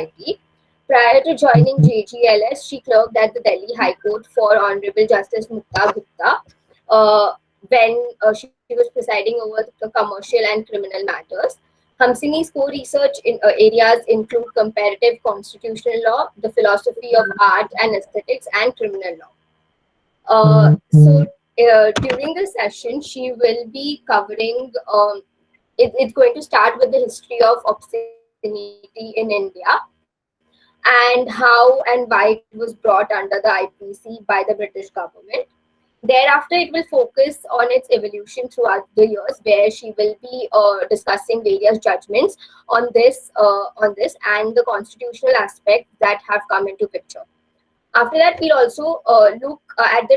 society. Prior to joining JGLS, she clerked at the Delhi High Court for Honorable Justice Mukta Gupta when she was presiding over the commercial and criminal matters. Hamsini's core research in areas include comparative constitutional law, the philosophy of art and aesthetics, and criminal law. During the session, she will be covering. It's going to start with the history of obscenity in India and how and why it was brought under the IPC by the British government. Thereafter, it will focus on its evolution throughout the years, where she will be discussing various judgments on this and the constitutional aspects that have come into picture. After that, we'll also look at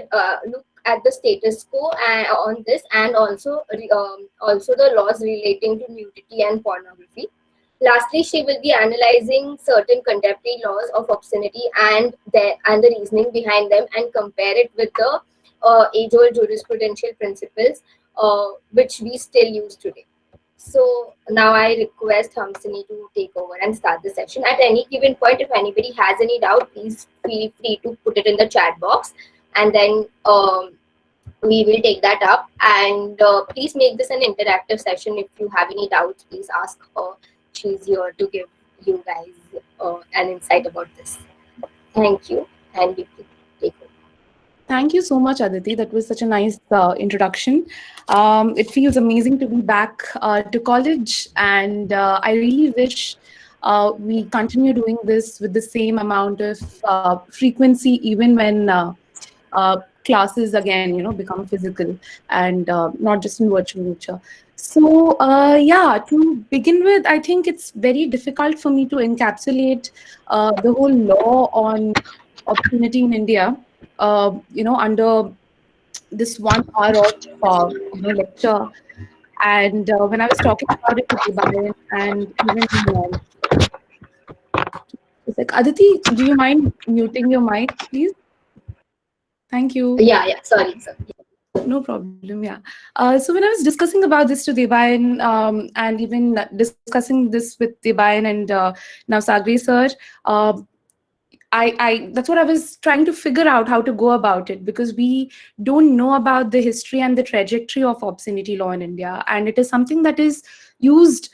the status quo on this, and also the laws relating to nudity and pornography. Lastly, she will be analyzing certain contemporary laws of obscenity and the reasoning behind them, and compare it with the age-old jurisprudential principles which we still use today. So now I request Hamsini to take over and start the session. At any given point, if anybody has any doubt, please feel free to put it in the chat box, and then we will take that up. And please make this an interactive session. If you have any doubts, please ask her. She's here to give you guys an insight about this. Thank you, and we can take over. Thank you so much, Aditi. That was such a nice introduction. It feels amazing to be back to college, and I really wish we continue doing this with the same amount of frequency, even when classes again, become physical and not just in virtual nature. So yeah, to begin with, I think it's very difficult for me to encapsulate the whole law on obscenity in India, under this 1 hour of lecture. And when I was talking about it to Debayan and even it's like, Aditi, do you mind muting your mic, please? Thank you. Yeah, sorry. No problem, yeah. So when I was discussing about this to Debayan and even discussing this with Debayan and now Sagri sir, I that's what I was trying to figure out how to go about it, because we don't know about the history and the trajectory of obscenity law in India, and it is something that is used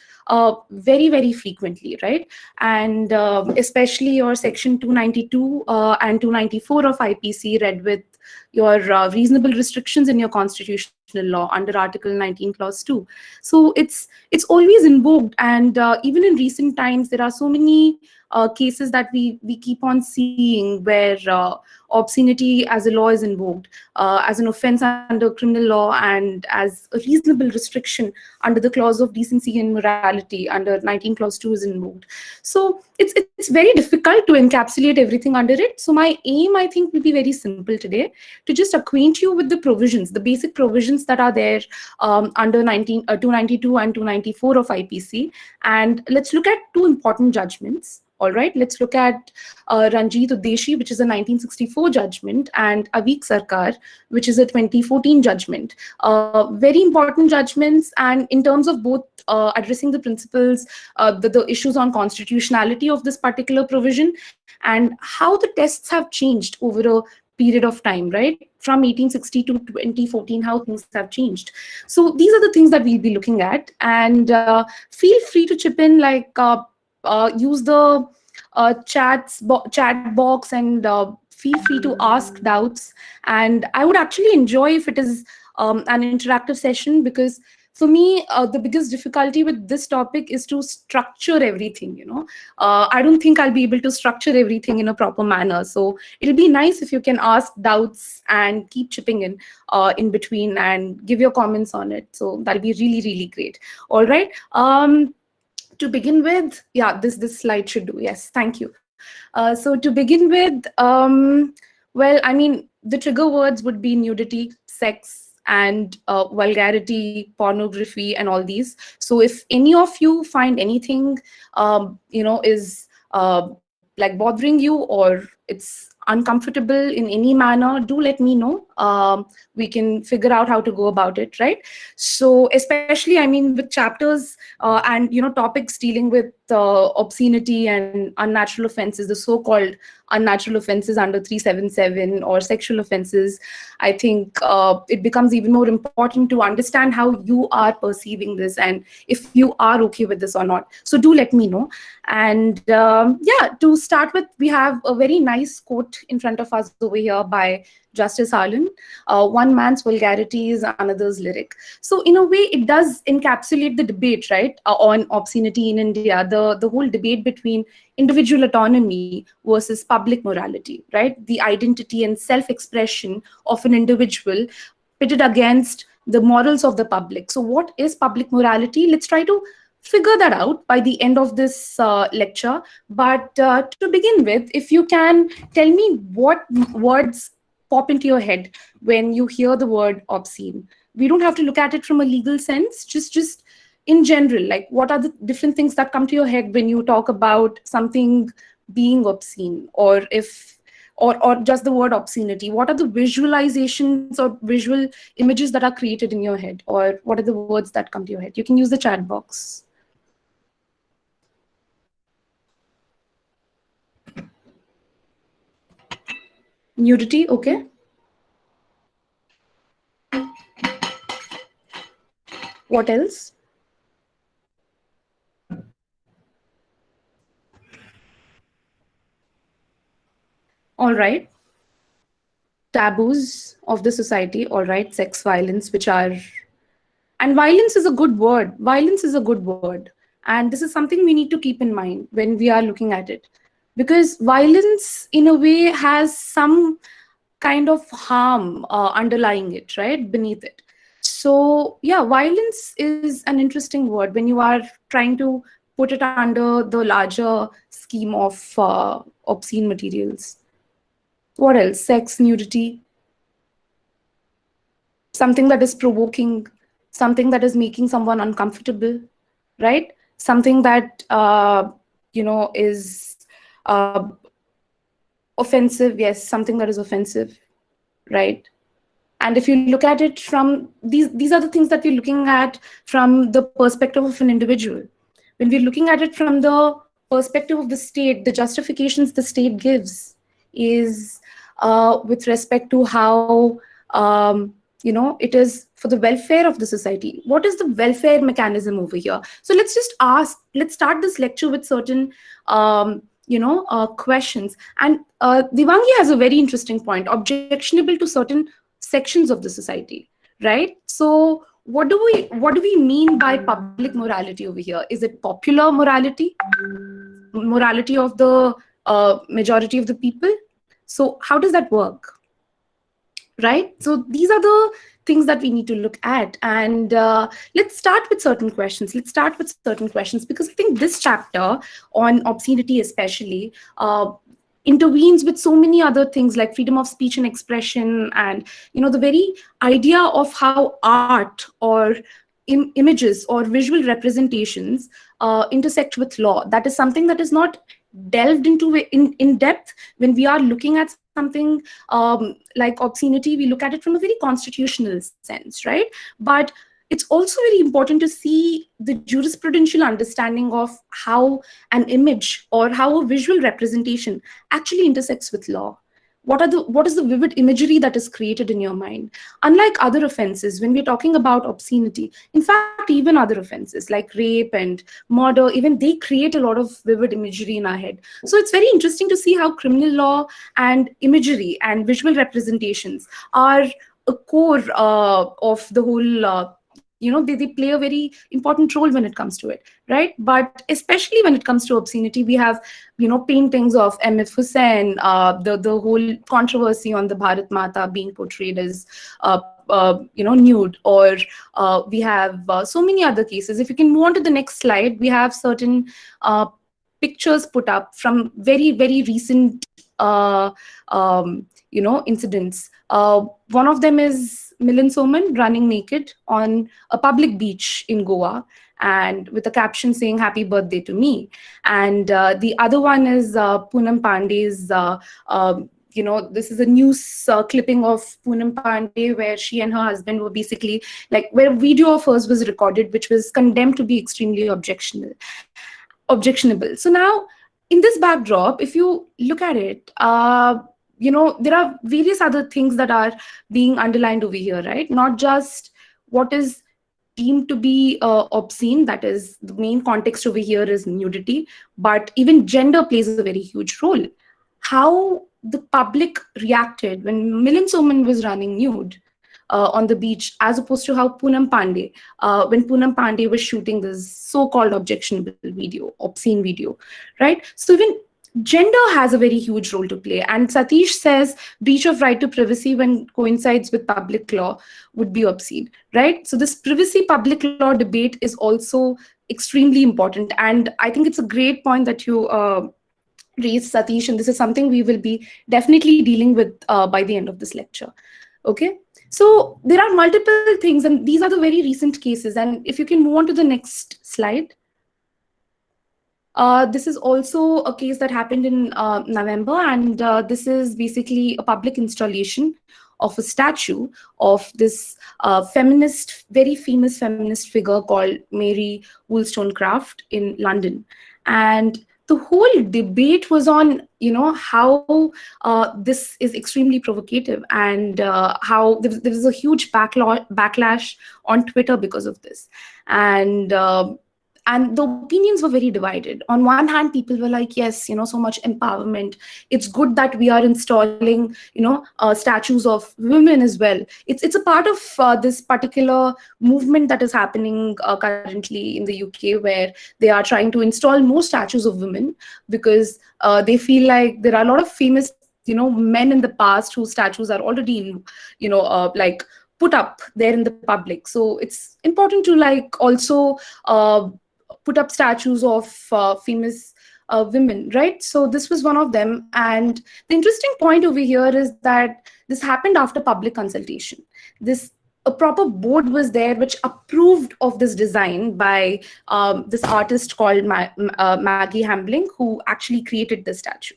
very, very frequently, right? And especially your section 292 and 294 of IPC, read with your reasonable restrictions in your constitutional law under Article 19, Clause 2. So it's always invoked, and even in recent times, there are so many cases that we keep on seeing where obscenity as a law is invoked as an offense under criminal law and as a reasonable restriction under the clause of decency and morality under 19 clause 2 is invoked. So it's very difficult to encapsulate everything under it. So my aim, I think, will be very simple today, to just acquaint you with the provisions, the basic provisions that are there under 292 and 294 of IPC. And let's look at two important judgments. All right, let's look at Ranjit Udeshi, which is a 1964 judgment, and Avik Sarkar, which is a 2014 judgment. Very important judgments, and in terms of both addressing the principles, the issues on constitutionality of this particular provision, and how the tests have changed over a period of time, right? From 1860 to 2014, how things have changed. So these are the things that we'll be looking at, and feel free to chip in, like use the chat box, and feel free to ask doubts. And I would actually enjoy if it is an interactive session, because for me, the biggest difficulty with this topic is to structure everything. I don't think I'll be able to structure everything in a proper manner. So it'll be nice if you can ask doubts and keep chipping in between and give your comments on it. So that'll be really, really great. All right. To begin with, yeah, this slide should do. Yes, thank you. So to begin with, well, I mean, the trigger words would be nudity, sex, and vulgarity, pornography, and all these. So if any of you find anything, is like bothering you, or it's uncomfortable in any manner, do let me know. We can figure out how to go about it, right? So especially, I mean, with chapters and topics dealing with obscenity and unnatural offenses, the so-called unnatural offenses under 377, or sexual offenses, I think it becomes even more important to understand how you are perceiving this and if you are okay with this or not. So do let me know. And yeah, to start with, we have a very nice quote in front of us over here by Justice Harlan. One man's vulgarity is another's lyric. So in a way, it does encapsulate the debate, right, on obscenity in India, the whole debate between individual autonomy versus public morality, right? The identity and self-expression of an individual pitted against the morals of the public. So what is public morality? Let's try to figure that out by the end of this lecture. But to begin with, if you can tell me what words pop into your head when you hear the word obscene. We don't have to look at it from a legal sense, just in general, like what are the different things that come to your head when you talk about something being obscene, or if or just the word obscenity? What are the visualizations or visual images that are created in your head, or what are the words that come to your head? You can use the chat box. Nudity, okay. What else? All right. Taboos of the society, all right. Sex, violence, which are, and violence is a good word. Violence is a good word. And this is something we need to keep in mind when we are looking at it. Because violence, in a way, has some kind of harm underlying it, right? Beneath it. So, yeah, violence is an interesting word when you are trying to put it under the larger scheme of obscene materials. What else? Sex, nudity, something that is provoking, something that is making someone uncomfortable, right? Something that is offensive. Yes, something that is offensive, right? And if you look at it from these are the things that we're looking at from the perspective of an individual. When we're looking at it from the perspective of the state, the justifications the state gives is with respect to how it is for the welfare of the society. What is the welfare mechanism over here? So let's start this lecture with certain questions. And Divangi has a very interesting point, objectionable to certain sections of the society, right? So what do we mean by public morality over here? Is it popular morality, morality of the majority of the people? So how does that work, right? So these are the things that we need to look at. And let's start with certain questions. Because I think this chapter on obscenity especially intervenes with so many other things like freedom of speech and expression, and the very idea of how art or images or visual representations intersect with law. That is something that is not delved into in depth when we are looking at something like obscenity. We look at it from a very constitutional sense, right? But it's also very important to see the jurisprudential understanding of how an image or how a visual representation actually intersects with law. What is the vivid imagery that is created in your mind? Unlike other offenses, when we're talking about obscenity, in fact, even other offenses like rape and murder, even they create a lot of vivid imagery in our head. So it's very interesting to see how criminal law and imagery and visual representations are a core of the whole they play a very important role when it comes to it, right? But especially when it comes to obscenity, we have paintings of M.F. Hussain, the whole controversy on the Bharat Mata being portrayed as nude, or we have so many other cases. If you can move on to the next slide, we have certain pictures put up from very, very recent incidents. One of them is Milan Soman running naked on a public beach in Goa. and with a caption saying "Happy Birthday to me." And the other one is Poonam Pandey's. This is a news clipping of Poonam Pandey where she and her husband were basically like, where a video of hers was recorded, which was condemned to be extremely objectionable. So now, in this backdrop, if you look at it, there are various other things that are being underlined over here, right? Not just what is deemed to be obscene, that is the main context over here is nudity, but even gender plays a very huge role. How the public reacted when Milind Soman was running nude on the beach, as opposed to how Poonam Pandey, when Poonam Pandey was shooting this so-called objectionable video, obscene video, right? So even gender has a very huge role to play. And Satish says breach of right to privacy when coincides with public law would be obscene, right? So this privacy public law debate is also extremely important. And I think it's a great point that you raised, Satish, and this is something we will be definitely dealing with by the end of this lecture. Okay, so there are multiple things, and these are the very recent cases. And if you can move on to the next slide. This is also a case that happened in November, and this is basically a public installation of a statue of this very famous feminist figure called Mary Wollstonecraft in London. And the whole debate was on, how this is extremely provocative, and how there was a huge backlash on Twitter because of this. And the opinions were very divided. On one hand, people were like, yes, so much empowerment. It's good that we are installing, statues of women as well. It's a part of this particular movement that is happening currently in the UK, where they are trying to install more statues of women because they feel like there are a lot of famous, men in the past whose statues are already in, put up there in the public. So it's important to also put up statues of famous women, right? So this was one of them. And the interesting point over here is that this happened after public consultation. A proper board was there which approved of this design by this artist called Maggie Hambling, who actually created the statue.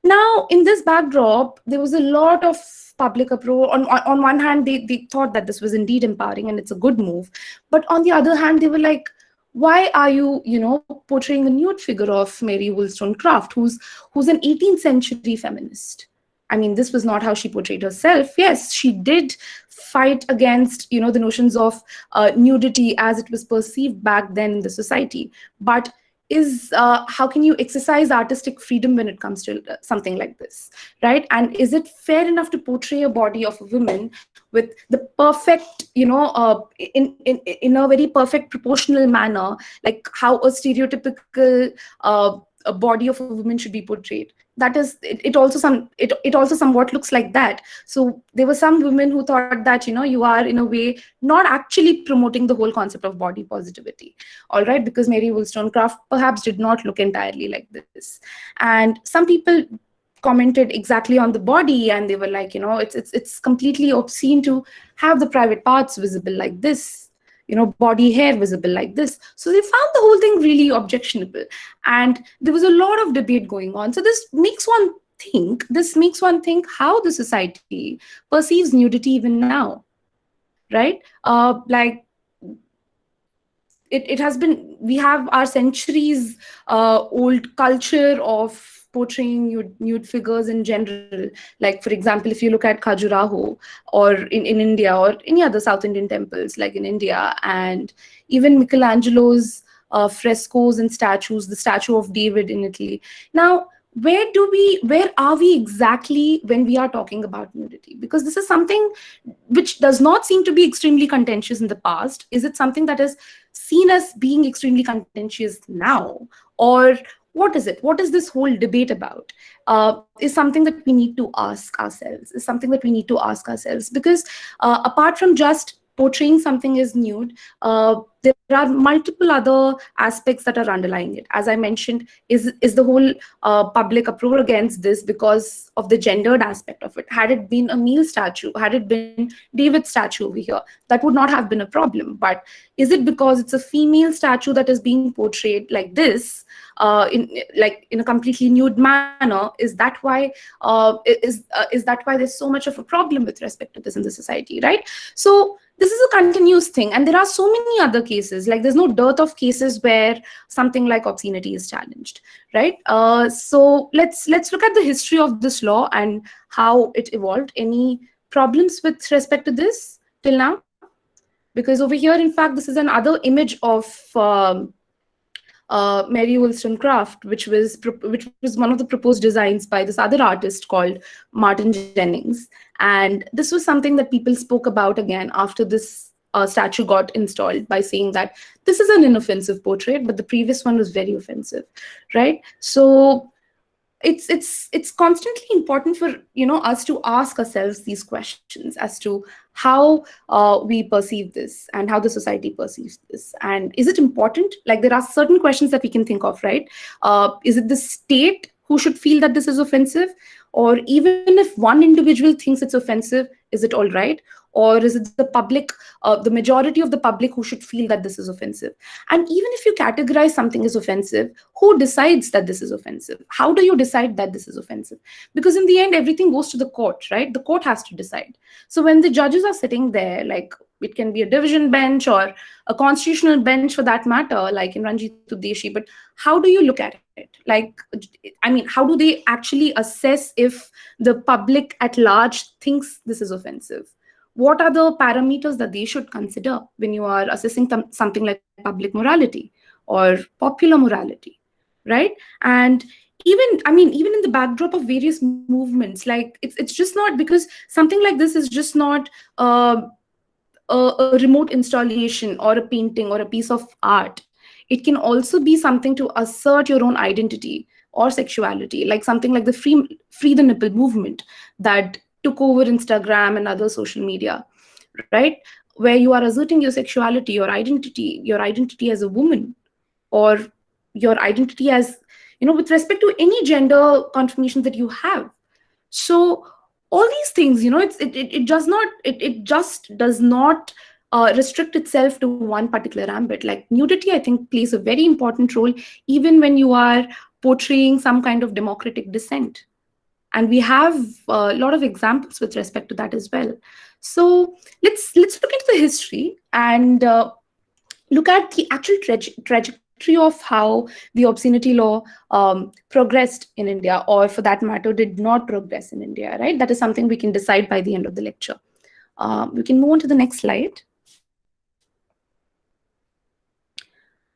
Now, in this backdrop, there was a lot of public approval. On one hand, they thought that this was indeed empowering and it's a good move. But on the other hand, they were like, why are you, portraying a nude figure of Mary Wollstonecraft, who's an 18th century feminist? I mean, this was not how she portrayed herself. Yes, she did fight against, the notions of nudity as it was perceived back then in the society. But how can you exercise artistic freedom when it comes to something like this, right? And is it fair enough to portray a body of a woman with the perfect, in a very perfect proportional manner, like how a stereotypical a body of a woman should be portrayed? That is, it also somewhat looks like that. So there were some women who thought that, you are in a way not actually promoting the whole concept of body positivity, all right, because Mary Wollstonecraft perhaps did not look entirely like this. And some people commented exactly on the body, and they were like, it's completely obscene to have the private parts visible like this, body hair visible like this. So they found the whole thing really objectionable, and there was a lot of debate going on. So this makes one think how the society perceives nudity even now, right? It has been, we have our centuries old culture of portraying nude figures in general. Like, for example, if you look at Khajuraho or in India, or any other South Indian temples like in India, and even Michelangelo's frescoes and statues, the statue of David in Italy. Now, where are we exactly when we are talking about nudity? Because this is something which does not seem to be extremely contentious in the past. Is it something that is seen as being extremely contentious now? Or what is it? What is this whole debate about? Is something that we need to ask ourselves. Because apart from just portraying something as nude, there are multiple other aspects that are underlying it. As I mentioned, is the whole public uproar against this because of the gendered aspect of it. Had it been a male statue, had it been David's statue over here, that would not have been a problem. But is it because it's a female statue that is being portrayed like this, in a completely nude manner? Is that why is that why there's so much of a problem with respect to this in the society, right? So this is a continuous thing, and there are so many other cases. Like, there's no dearth of cases where something like obscenity is challenged, right? So let's look at the history of this law and how it evolved. Any problems with respect to this till now? Because over here, in fact, this is another image of Mary Wollstonecraft, which was one of the proposed designs by this other artist called Martin Jennings. And this was something that people spoke about again after this statue got installed, by saying that this is an inoffensive portrait, but the previous one was very offensive, right? So it's constantly important for us to ask ourselves these questions as to how we perceive this and how the society perceives this. And is it important? Like, there are certain questions that we can think of, right? Is it the state who should feel that this is offensive? Or even if one individual thinks it's offensive, is it all right? Or is it the public, the majority of the public, who should feel that this is offensive? And even if you categorize something as offensive, who decides that this is offensive? How do you decide that this is offensive? Because in the end, everything goes to the court, right? The court has to decide. So when the judges are sitting there, like, it can be a division bench or a constitutional bench for that matter, like in Ranjit Udeshi, but how do you look at it? Like, I mean, how do they actually assess if the public at large thinks this is offensive? What are the parameters that they should consider when you are assessing something like public morality or popular morality, right? And even in the backdrop of various movements, like, it's just not, because something like this is just not a remote installation or a painting or a piece of art. It can also be something to assert your own identity or sexuality, like something like the free the nipple movement that took over Instagram and other social media, right? Where you are asserting your sexuality, your identity as a woman, or your identity as, with respect to any gender confirmation that you have. So all these things, it just does not restrict itself to one particular ambit. Like, nudity, I think, plays a very important role, even when you are portraying some kind of democratic dissent. And we have a lot of examples with respect to that as well. So let's look into the history and look at the actual trajectory of how the obscenity law progressed in India, or for that matter, did not progress in India, right? That is something we can decide by the end of the lecture. We can move on to the next slide.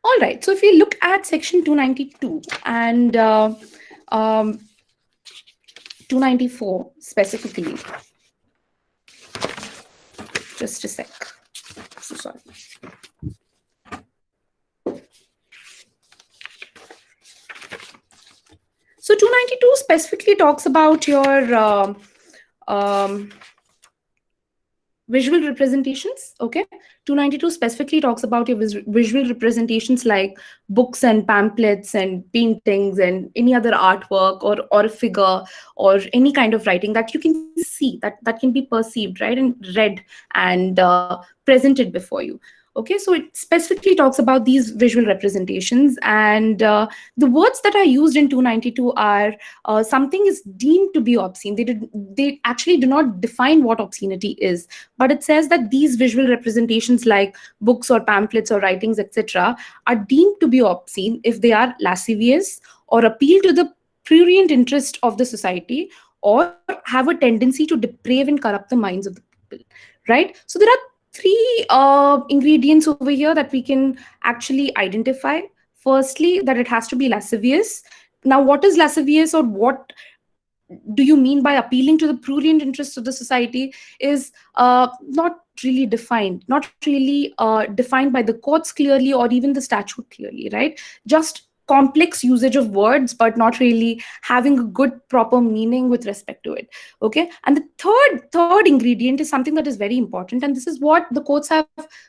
All right, so if we look at section 292 and 294 specifically, just a sec, so sorry. So 292 specifically talks about your visual representations, okay? 292 specifically talks about your visual representations, like books and pamphlets and paintings and any other artwork or a figure or any kind of writing that you can see, that can be perceived, right, and read and presented before you. Okay, so it specifically talks about these visual representations, and the words that are used in 292 are something is deemed to be obscene. They actually do not define what obscenity is, but it says that these visual representations, like books or pamphlets or writings, etc., are deemed to be obscene if they are lascivious or appeal to the prurient interest of the society or have a tendency to deprave and corrupt the minds of the people, right? So there are three ingredients over here that we can actually identify. Firstly, that it has to be lascivious. Now, what is lascivious, or what do you mean by appealing to the prurient interests of the society, is not really defined, not really defined by the courts clearly or even the statute clearly, right? Just complex usage of words but not really having a good proper meaning with respect to it. Okay, and the third ingredient is something that is very important, and this is what the courts have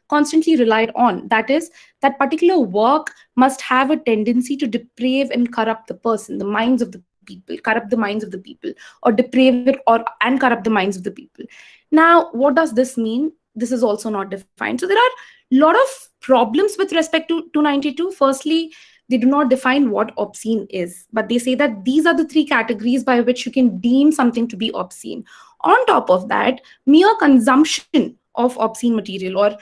constantly relied on. That is, that particular work must have a tendency to deprave and corrupt the person, the minds of the people, corrupt the minds of the people, or deprave it, or and corrupt the minds of the people. Now, what does this mean? This is also not defined. So there are a lot of problems with respect to 292. Firstly, they do not define what obscene is, but they say that these are the three categories by which you can deem something to be obscene. On top of that, mere consumption of obscene material, or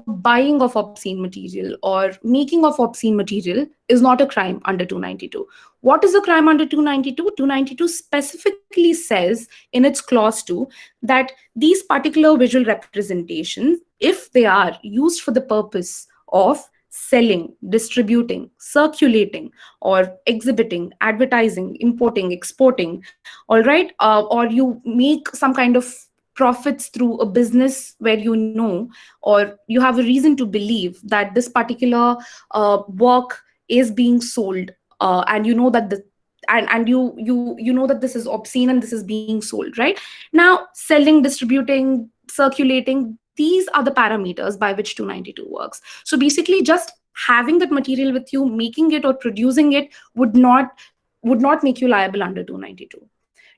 buying of obscene material or making of obscene material is not a crime under 292. What is a crime under 292? 292 specifically says in its clause 2 that these particular visual representations, if they are used for the purpose of selling, distributing, circulating, or exhibiting, advertising, importing, exporting, all right, or you make some kind of profits through a business where you know, or you have a reason to believe that this particular work is being sold, and you know that the and you know that this is obscene and this is being sold, right? Now, selling, distributing, circulating, these are the parameters by which 292 works. So basically, just having that material with you, making it or producing it would not make you liable under 292.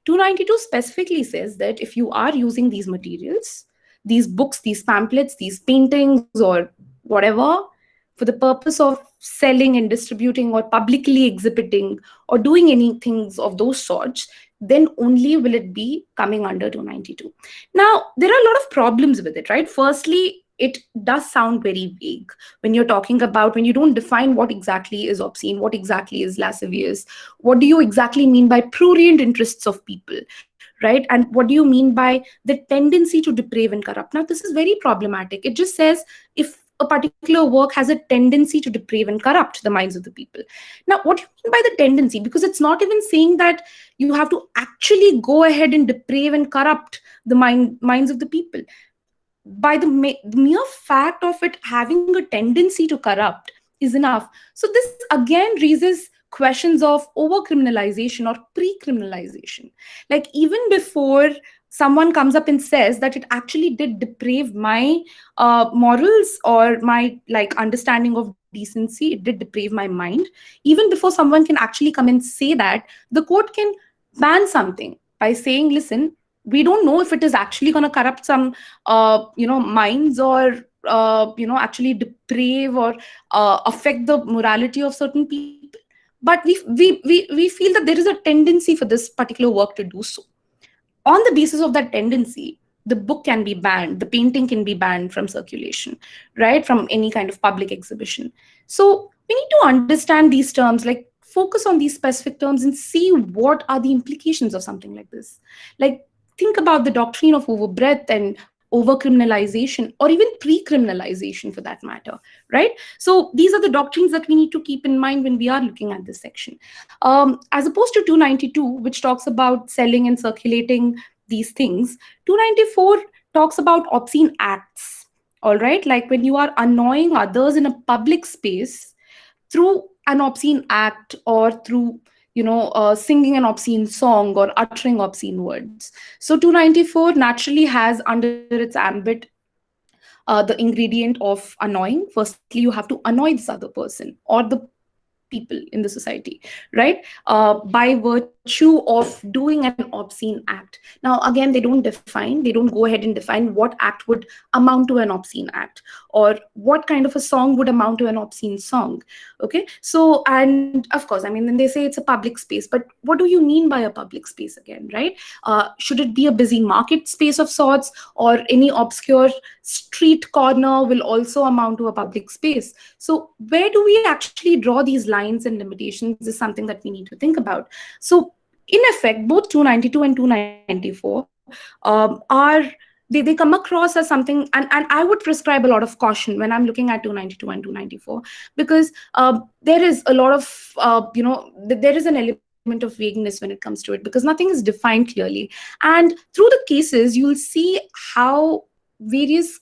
292 specifically says that if you are using these materials, these books, these pamphlets, these paintings, or whatever, for the purpose of selling and distributing or publicly exhibiting or doing any things of those sorts, then only will it be coming under 292. Now, there are a lot of problems with it, right? Firstly, it does sound very vague when you're talking about, when you don't define what exactly is obscene, what exactly is lascivious, what do you exactly mean by prurient interests of people, right? And what do you mean by the tendency to deprave and corrupt? Now, this is very problematic. It just says if a particular work has a tendency to deprave and corrupt the minds of the people. Now, what do you mean by the tendency? Because it's not even saying that you have to actually go ahead and deprave and corrupt the minds of the people. By the mere fact of it having a tendency to corrupt is enough. So this again raises questions of over criminalization or pre-criminalization. Like, even before someone comes up and says that it actually did deprave my morals or my like understanding of decency, it did deprave my mind, even before someone can actually come and say that, the court can ban something by saying, listen, we don't know if it is actually going to corrupt some minds, or actually deprave or affect the morality of certain people, but we feel that there is a tendency for this particular work to do so. On the basis of that tendency, the book can be banned, the painting can be banned from circulation, right, from any kind of public exhibition. So we need to understand these terms, like focus on these specific terms and see what are the implications of something like this. Like, think about the doctrine of overbreadth and overcriminalization, or even pre-criminalization for that matter, right? So these are the doctrines that we need to keep in mind when we are looking at this section. As opposed to 292, which talks about selling and circulating these things, 294 talks about obscene acts, all right? Like when you are annoying others in a public space through an obscene act, or through singing an obscene song or uttering obscene words. So 294 naturally has under its ambit the ingredient of annoying. Firstly, you have to annoy this other person or the people in the society, right? By virtue of doing an obscene act. Now, again, they don't go ahead and define what act would amount to an obscene act, or what kind of a song would amount to an obscene song. Okay, so, and of course, I mean, when they say it's a public space, but what do you mean by a public space again, right? Should it be a busy market space of sorts, or any obscure street corner will also amount to a public space? So where do we actually draw these lines and limitations is something that we need to think about. So in effect, both 292 and 294 are they come across as something, and I would prescribe a lot of caution when I'm looking at 292 and 294, because there is a lot of there is an element of vagueness when it comes to it, because nothing is defined clearly. And through the cases, you'll see how various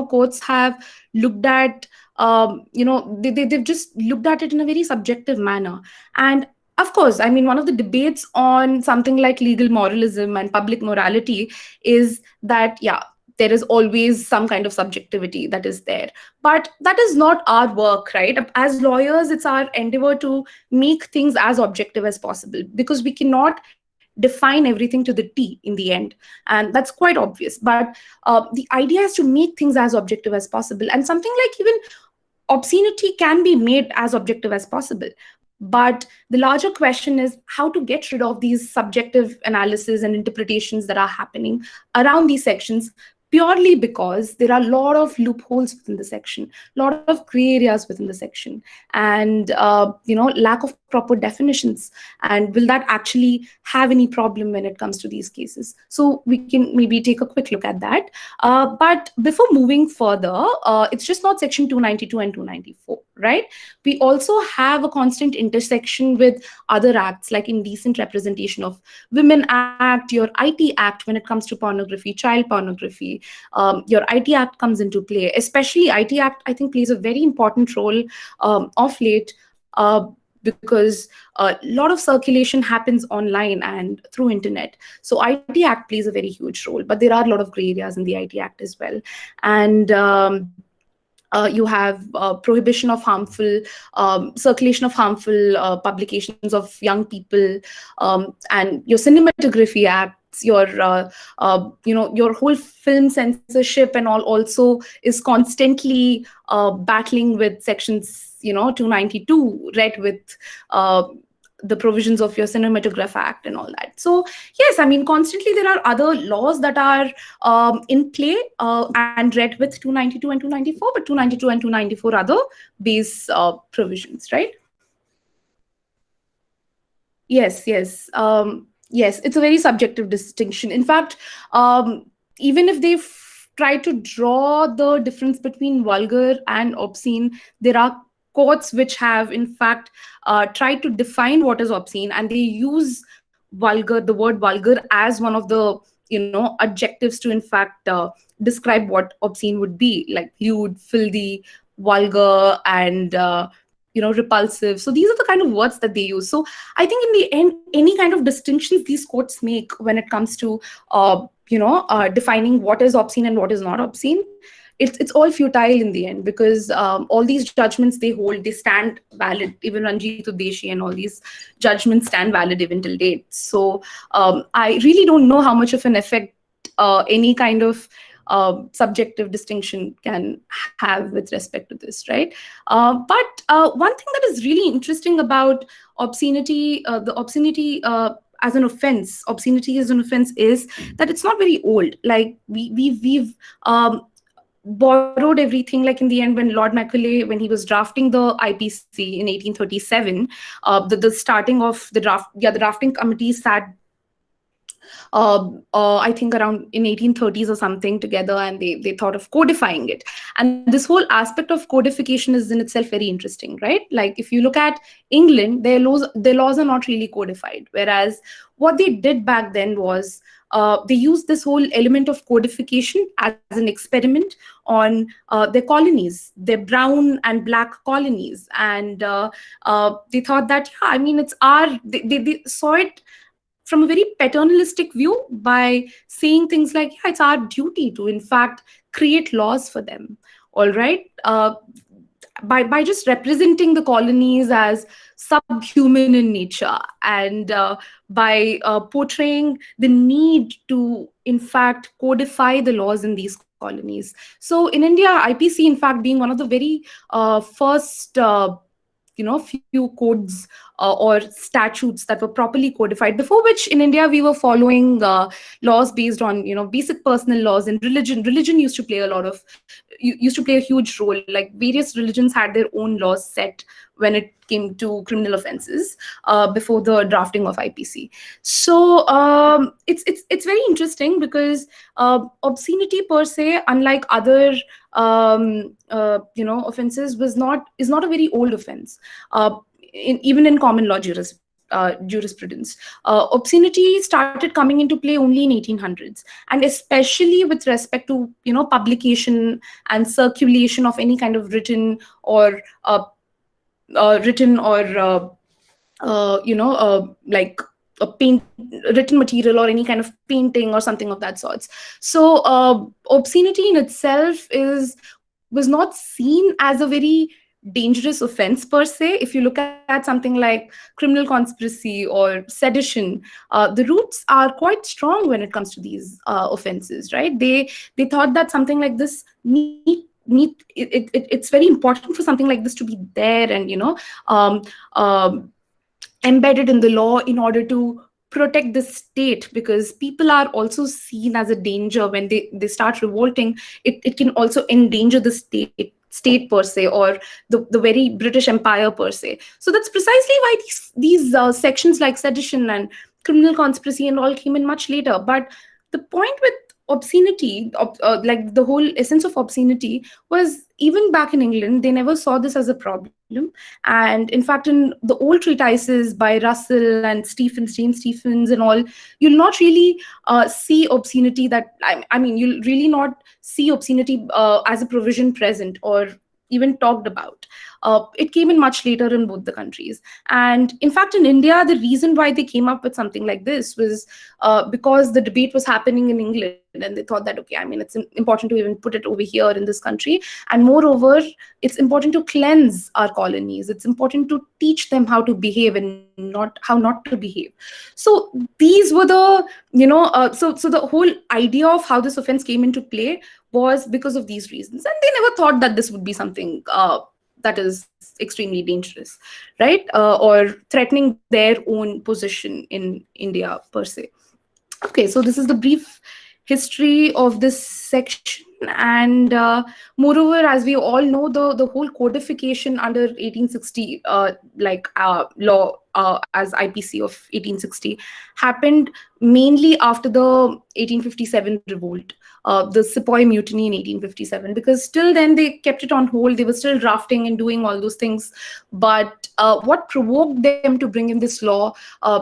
courts have looked at, they've just looked at it in a very subjective manner. And of course, I mean, one of the debates on something like legal moralism and public morality is that, yeah, there is always some kind of subjectivity that is there. But that is not our work, right? As lawyers, it's our endeavor to make things as objective as possible, because we cannot define everything to the T in the end. And that's quite obvious. But the idea is to make things as objective as possible. And something like even obscenity can be made as objective as possible. But the larger question is how to get rid of these subjective analysis and interpretations that are happening around these sections, purely because there are a lot of loopholes within the section, a lot of gray areas within the section, and lack of proper definitions. And will that actually have any problem when it comes to these cases? So we can maybe take a quick look at that. But before moving further, it's just not section 292 and 294, right? We also have a constant intersection with other acts like Indecent Representation of Women Act, your IT Act when it comes to pornography, child pornography. Your IT Act comes into play. Especially IT Act, I think, plays a very important role of late, because a lot of circulation happens online and through internet. So IT Act plays a very huge role, but there are a lot of gray areas in the IT Act as well. And you have prohibition of harmful circulation of harmful publications of young people, and your cinematography acts, your whole film censorship and all also is constantly battling with sections 292, read with the provisions of your Cinematograph Act and all that. So yes, I mean, constantly there are other laws that are in play and read with 292 and 294, but 292 and 294 are the base provisions, right? Yes, it's a very subjective distinction. In fact, even if they try to draw the difference between vulgar and obscene, there are courts which have, in fact, tried to define what is obscene, and they use the word vulgar as one of the adjectives to, in fact, describe what obscene would be, like lewd, filthy, vulgar, and repulsive. So these are the kind of words that they use. So I think in the end, any kind of distinctions these courts make when it comes to defining what is obscene and what is not obscene, it's all futile in the end, because all these judgments they hold, they stand valid. Even Ranjit Udeshi and all these judgments stand valid even till date. So I really don't know how much of an effect any kind of subjective distinction can have with respect to this, right? But one thing that is really interesting about obscenity, the obscenity as an offense, obscenity as an offense, is that it's not very old. Like we've borrowed everything. Like in the end, when Lord Macaulay, when he was drafting the IPC in 1837, the starting of the draft, the drafting committee sat I think around in 1830s or something together, and they thought of codifying it. And this whole aspect of codification is in itself very interesting, right? Like if you look at England, their laws are not really codified, whereas what they did back then was they used this whole element of codification as an experiment on their colonies, their brown and black colonies. And they thought that, yeah, I mean, they saw it from a very paternalistic view by saying things like, yeah, it's our duty to, in fact, create laws for them. All right. By just representing the colonies as subhuman in nature, and by portraying the need to, in fact, codify the laws in these colonies. So in India, IPC, in fact, being one of the very first few codes or statutes that were properly codified, before which in India we were following laws based on basic personal laws. And religion used to play used to play a huge role. Like various religions had their own laws set when it came to criminal offenses before the drafting of IPC. So it's very interesting, because obscenity per se, unlike other offenses, is not a very old offense, even in common law jurisprudence. jurisprudence. Obscenity started coming into play only in 1800s, and especially with respect to publication and circulation of any kind of written or like a paint written material or any kind of painting or something of that sorts. So obscenity in itself was not seen as a very dangerous offense per se. If you look at something like criminal conspiracy or sedition, the roots are quite strong when it comes to these offenses, right? They thought that something like this it's very important for something like this to be there, and um, um, embedded in the law in order to protect the state, because people are also seen as a danger. When they start revolting, it can also endanger the state per se, or the very British Empire per se. So that's precisely why these sections like sedition and criminal conspiracy and all came in much later. But the point with obscenity, like the whole essence of obscenity, was even back in England, they never saw this as a problem. And in fact, in the old treatises by Russell and James Stephens and all, you'll not really see obscenity I mean, you'll really not see obscenity as a provision present or even talked about. It came in much later in both the countries. And in fact, in India, the reason why they came up with something like this was because the debate was happening in England, and they thought that, okay, I mean, it's important to even put it over here in this country. And moreover, it's important to cleanse our colonies. It's important to teach them how to behave and how not to behave. So these were the, so the whole idea of how this offense came into play was because of these reasons. And they never thought that this would be something that is extremely dangerous, right? Or threatening their own position in India per se. Okay, so this is the brief history of this section. And moreover, as we all know, the whole codification under 1860 law as IPC of 1860 happened mainly after the 1857 revolt, the Sepoy Mutiny in 1857, because till then they kept it on hold. They were still drafting and doing all those things. But what provoked them to bring in this law,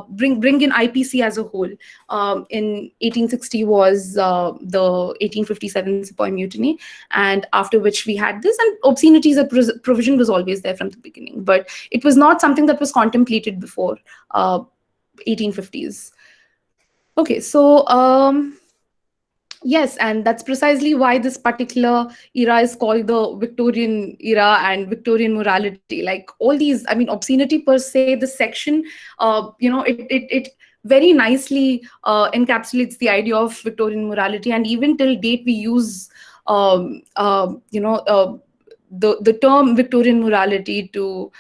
bring in IPC as a whole in 1860 was the 1857 Sepoy Mutiny, and after which we had this. And obscenity as a provision was always there from the beginning, but it was not something that was contemplated before 1850s. Okay, so yes, and that's precisely why this particular era is called the Victorian era and Victorian morality. Like all these, I mean, obscenity per se, this section, it very nicely encapsulates the idea of Victorian morality. And even till date, we use, the term Victorian morality to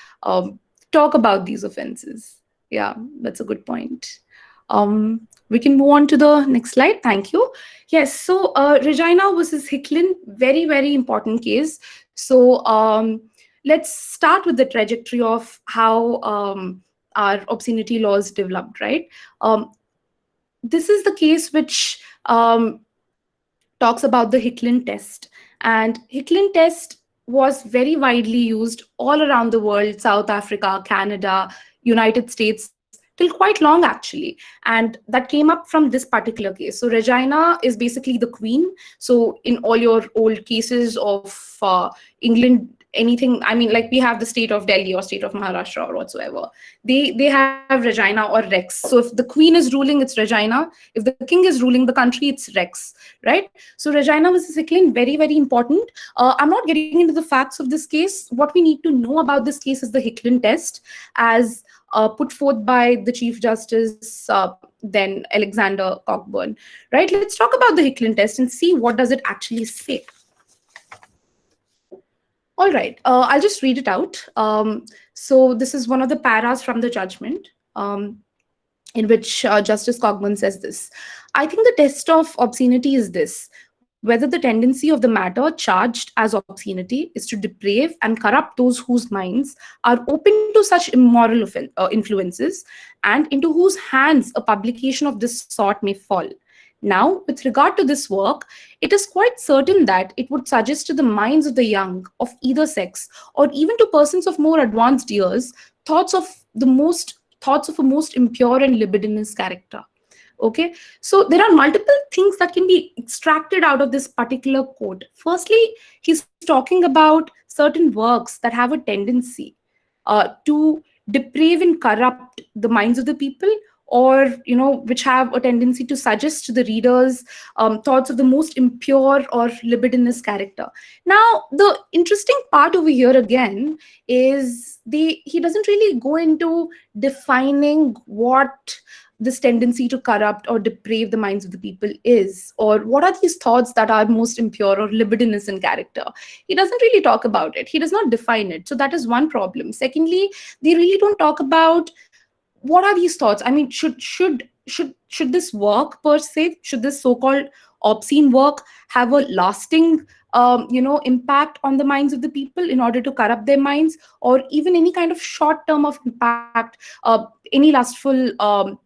talk about these offenses. Yeah, that's a good point. We can move on to the next slide. Thank you. Yes, so Regina versus Hicklin, very, very important case. So let's start with the trajectory of how our obscenity laws developed, right? This is the case which talks about the Hicklin test. And Hicklin test was very widely used all around the world, South Africa, Canada, United States, till quite long actually. And that came up from this particular case. So Regina is basically the queen. So in all your old cases of England, anything, I mean, like we have the state of Delhi or state of Maharashtra or whatsoever, they have Regina or Rex. So if the queen is ruling, it's Regina. If the king is ruling the country, it's Rex, right? So Regina versus Hicklin, very, very important. I'm not getting into the facts of this case. What we need to know about this case is the Hicklin test, as put forth by the Chief Justice, then Alexander Cockburn, right? Let's talk about the Hicklin test and see what does it actually say. All right, I'll just read it out. So this is one of the paras from the judgment, in which Justice Cockburn says this: I think the test of obscenity is this: whether the tendency of the matter charged as obscenity is to deprave and corrupt those whose minds are open to such immoral influences, and into whose hands a publication of this sort may fall. Now, with regard to this work, it is quite certain that it would suggest to the minds of the young of either sex, or even to persons of more advanced years, thoughts thoughts of a most impure and libidinous character. Okay, so there are multiple things that can be extracted out of this particular quote. Firstly, he's talking about certain works that have a tendency to deprave and corrupt the minds of the people, or which have a tendency to suggest to the readers thoughts of the most impure or libidinous character. Now, the interesting part over here again is he doesn't really go into defining what this tendency to corrupt or deprave the minds of the people is, or what are these thoughts that are most impure or libidinous in character. He doesn't really talk about it. He does not define it. So that is one problem. Secondly, they really don't talk about what are these thoughts. I mean, should this work per se, should this so-called obscene work have a lasting impact on the minds of the people in order to corrupt their minds, or even any kind of short term of impact, any lustful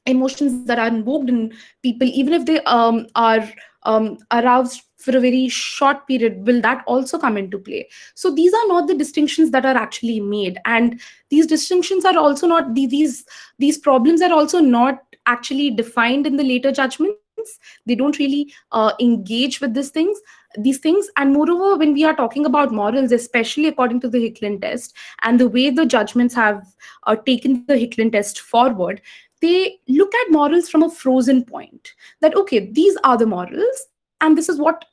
emotions that are invoked in people, even if they are aroused for a very short period, will that also come into play? So these are not the distinctions that are actually made, and these distinctions are also not these problems are also not actually defined in the later judgments. They don't really engage with these things. And moreover, when we are talking about morals, especially according to the Hicklin test and the way the judgments have taken the Hicklin test forward, they look at morals from a frozen point, that okay, these are the morals and this is what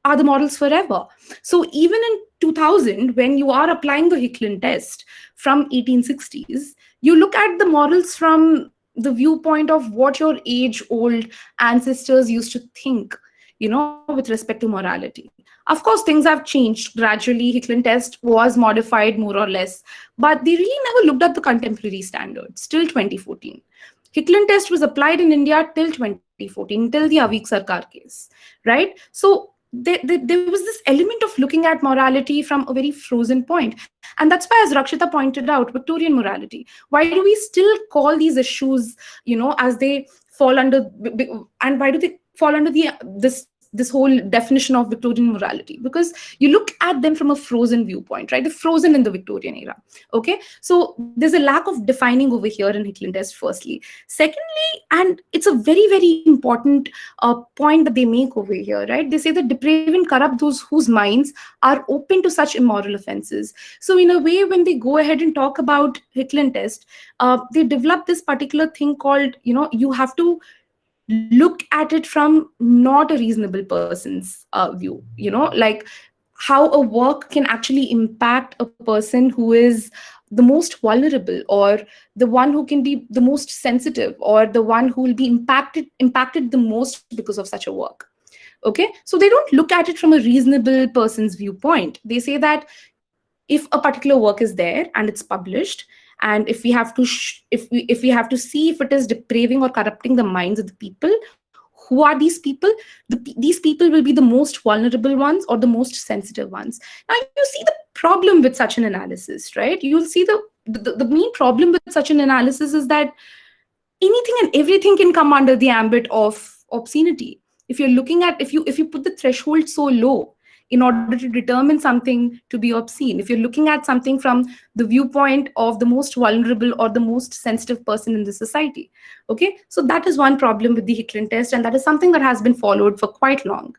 are the models forever. So even in 2000, when you are applying the Hicklin test from 1860s, you look at the models from the viewpoint of what your age-old ancestors used to think, with respect to morality. Of course, things have changed gradually. Hicklin test was modified more or less, but they really never looked at the contemporary standards till 2014. Hicklin test was applied in India till 2014, till the Avik Sarkar case, right? So there was this element of looking at morality from a very frozen point. And that's why, as Rakshita pointed out, Victorian morality. Why do we still call these issues, as they fall under, and why do they fall under this whole definition of Victorian morality? Because you look at them from a frozen viewpoint, right? They're frozen in the Victorian era. Okay, so there's a lack of defining over here in Hicklin test, firstly. Secondly, and it's a very, very important point that they make over here, right? They say that deprave and corrupt those whose minds are open to such immoral offenses. So in a way, when they go ahead and talk about Hicklin test, they develop this particular thing called, you have to look at it from not a reasonable person's view, like how a work can actually impact a person who is the most vulnerable, or the one who can be the most sensitive, or the one who will be impacted the most because of such a work. Okay, so they don't look at it from a reasonable person's viewpoint. They say that if a particular work is there and it's published, and if we have to if we have to see if it is depraving or corrupting the minds of the people, who are these people? These people will be the most vulnerable ones or the most sensitive ones. Now you see the problem with such an analysis, right? You'll see the main problem with such an analysis is that anything and everything can come under the ambit of obscenity. If you're looking at, if you put the threshold so low in order to determine something to be obscene, if you're looking at something from the viewpoint of the most vulnerable or the most sensitive person in the society. Okay, so that is one problem with the Hicklin test, and that is something that has been followed for quite long.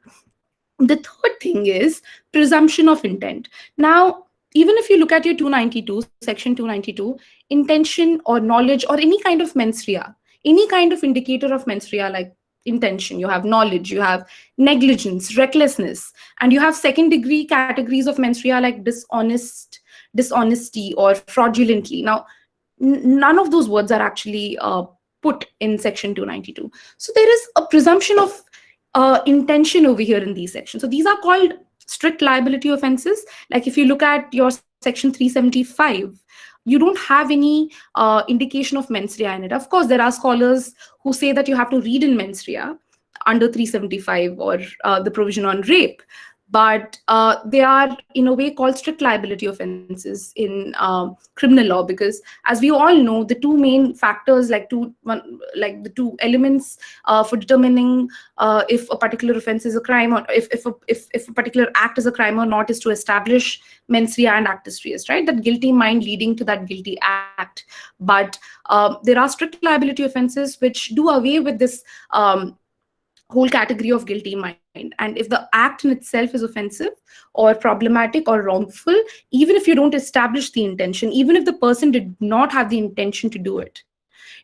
The third thing is presumption of intent. Now, even if you look at your 292, section 292, intention or knowledge or any kind of mens rea, any kind of indicator of mens rea, like intention, you have knowledge, you have negligence, recklessness, and you have second degree categories of mens rea like dishonesty or fraudulently. Now, none of those words are actually put in section 292. So there is a presumption of intention over here in these sections. So these are called strict liability offenses. Like if you look at your section 375, you don't have any indication of mens rea in it. Of course, there are scholars who say that you have to read in mens rea under 375 or the provision on rape. but they are in a way called strict liability offenses in criminal law, because as we all know, the two main factors, like the two elements for determining if a particular offense is a crime, or if a particular act is a crime or not, is to establish mens rea and actus reus, right? That guilty mind leading to that guilty act. But there are strict liability offenses which do away with this whole category of guilty mind. And if the act in itself is offensive or problematic or wrongful, even if you don't establish the intention, even if the person did not have the intention to do it,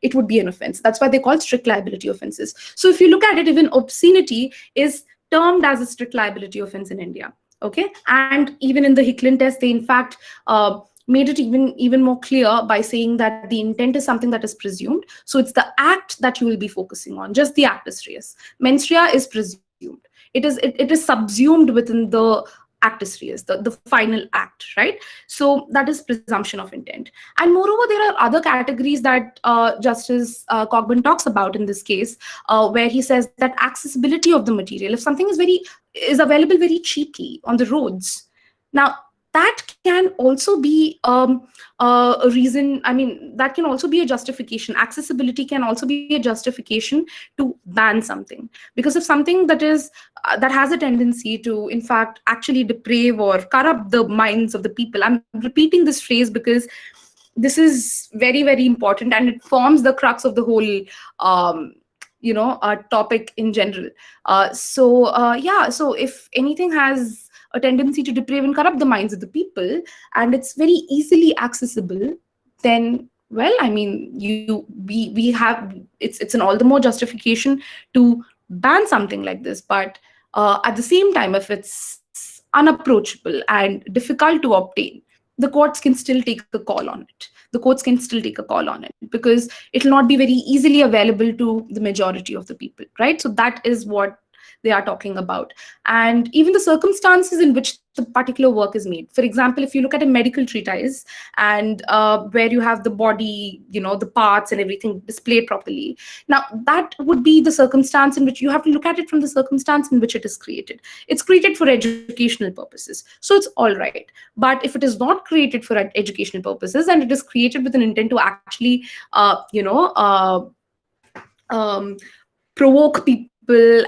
it would be an offense. That's why they call strict liability offenses. So if you look at it, even obscenity is termed as a strict liability offense in India. Okay, and even in the Hicklin test, they in fact made it even more clear by saying that the intent is something that is presumed. So it's the act that you will be focusing on, just the actus reus. Mens rea is presumed. It is subsumed within the actus reus, the final act, right? So that is presumption of intent. And moreover, there are other categories that Justice Cogburn talks about in this case, where he says that accessibility of the material, if something is available very cheaply on the roads, now that can also be a reason. I mean, that can also be a justification. Accessibility can also be a justification to ban something, because if something that has a tendency to in fact actually deprave or corrupt the minds of the people. I'm repeating this phrase because this is very, very important, and it forms the crux of the whole topic in general. So if anything has a tendency to deprave and corrupt the minds of the people, and it's very easily accessible, then, well, I mean, we have, it's an all the more justification to ban something like this. But at the same time, if it's unapproachable and difficult to obtain, the courts can still take a call on it. Because it will not be very easily available to the majority of the people, right? So that is what they are talking about. And even the circumstances in which the particular work is made. For example, if you look at a medical treatise, and where you have the body, the parts and everything displayed properly, now that would be the circumstance in which you have to look at it from the circumstance in which it is created. It's created for educational purposes, so it's all right. But if it is not created for educational purposes, and it is created with an intent to actually um, provoke people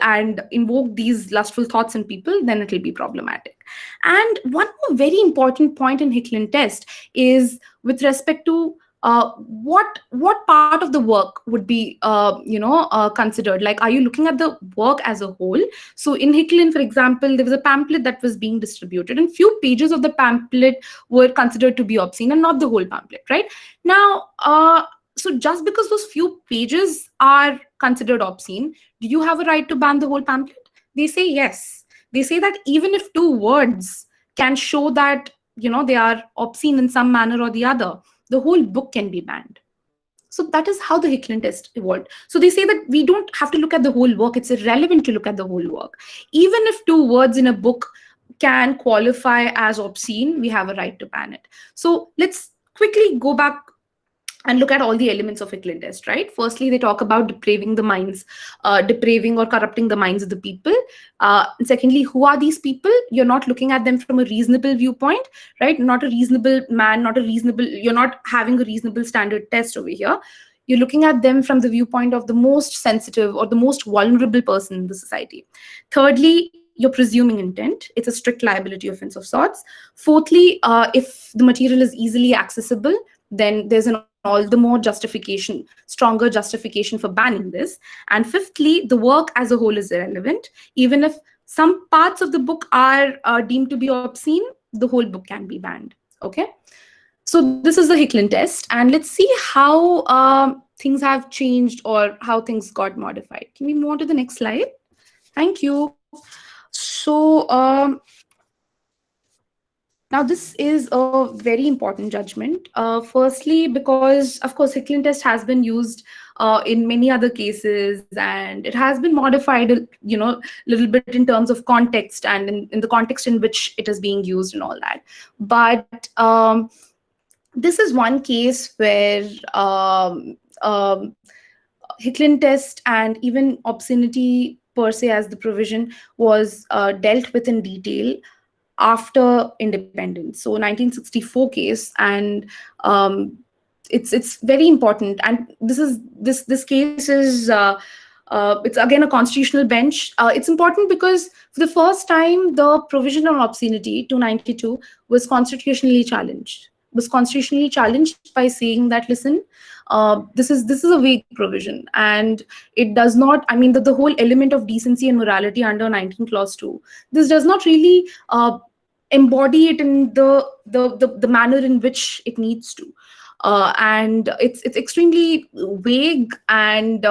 and invoke these lustful thoughts in people, then it will be problematic. And one more very important point in Hicklin test is with respect to what part of the work would be considered. Like, are you looking at the work as a whole? So in Hicklin, for example, there was a pamphlet that was being distributed, and few pages of the pamphlet were considered to be obscene, and not the whole pamphlet, right? Now so just because those few pages are considered obscene, do you have a right to ban the whole pamphlet? They say yes. They say that even if two words can show that they are obscene in some manner or the other, the whole book can be banned. So that is how the Hicklin test evolved. So they say that we don't have to look at the whole work. It's irrelevant to look at the whole work. Even if two words in a book can qualify as obscene, we have a right to ban it. So let's quickly go back and look at all the elements of Hicklin test, right? Firstly, they talk about depraving or corrupting the minds of the people. Secondly, who are these people? You're not looking at them from a reasonable viewpoint, right? Not a reasonable man, you're not having a reasonable standard test over here. You're looking at them from the viewpoint of the most sensitive or the most vulnerable person in the society. Thirdly, you're presuming intent. It's a strict liability offense of sorts. Fourthly, if the material is easily accessible, then there's an all the more stronger justification for banning this. And fifthly, the work as a whole is irrelevant. Even if some parts of the book are deemed to be obscene, the whole book can be banned. Okay. So this is the Hicklin test, and let's see how things have changed or how things got modified. Can we move on to the next slide? Thank you. So now, this is a very important judgment. Firstly, because, of course, Hicklin test has been used in many other cases, and it has been modified, a little bit in terms of context and in the context in which it is being used and all that. But this is one case where Hicklin test and even obscenity per se, as the provision was dealt with in detail after independence. So 1964 case, and it's very important. And this case is it's again a constitutional bench. It's important because for the first time the provision on obscenity 292 was constitutionally challenged. Was constitutionally challenged by saying that, listen, this is a vague provision, and it does not, I mean, the whole element of decency and morality under 19 clause 2, this does not really embody it in the manner in which it needs to. And it's extremely vague, and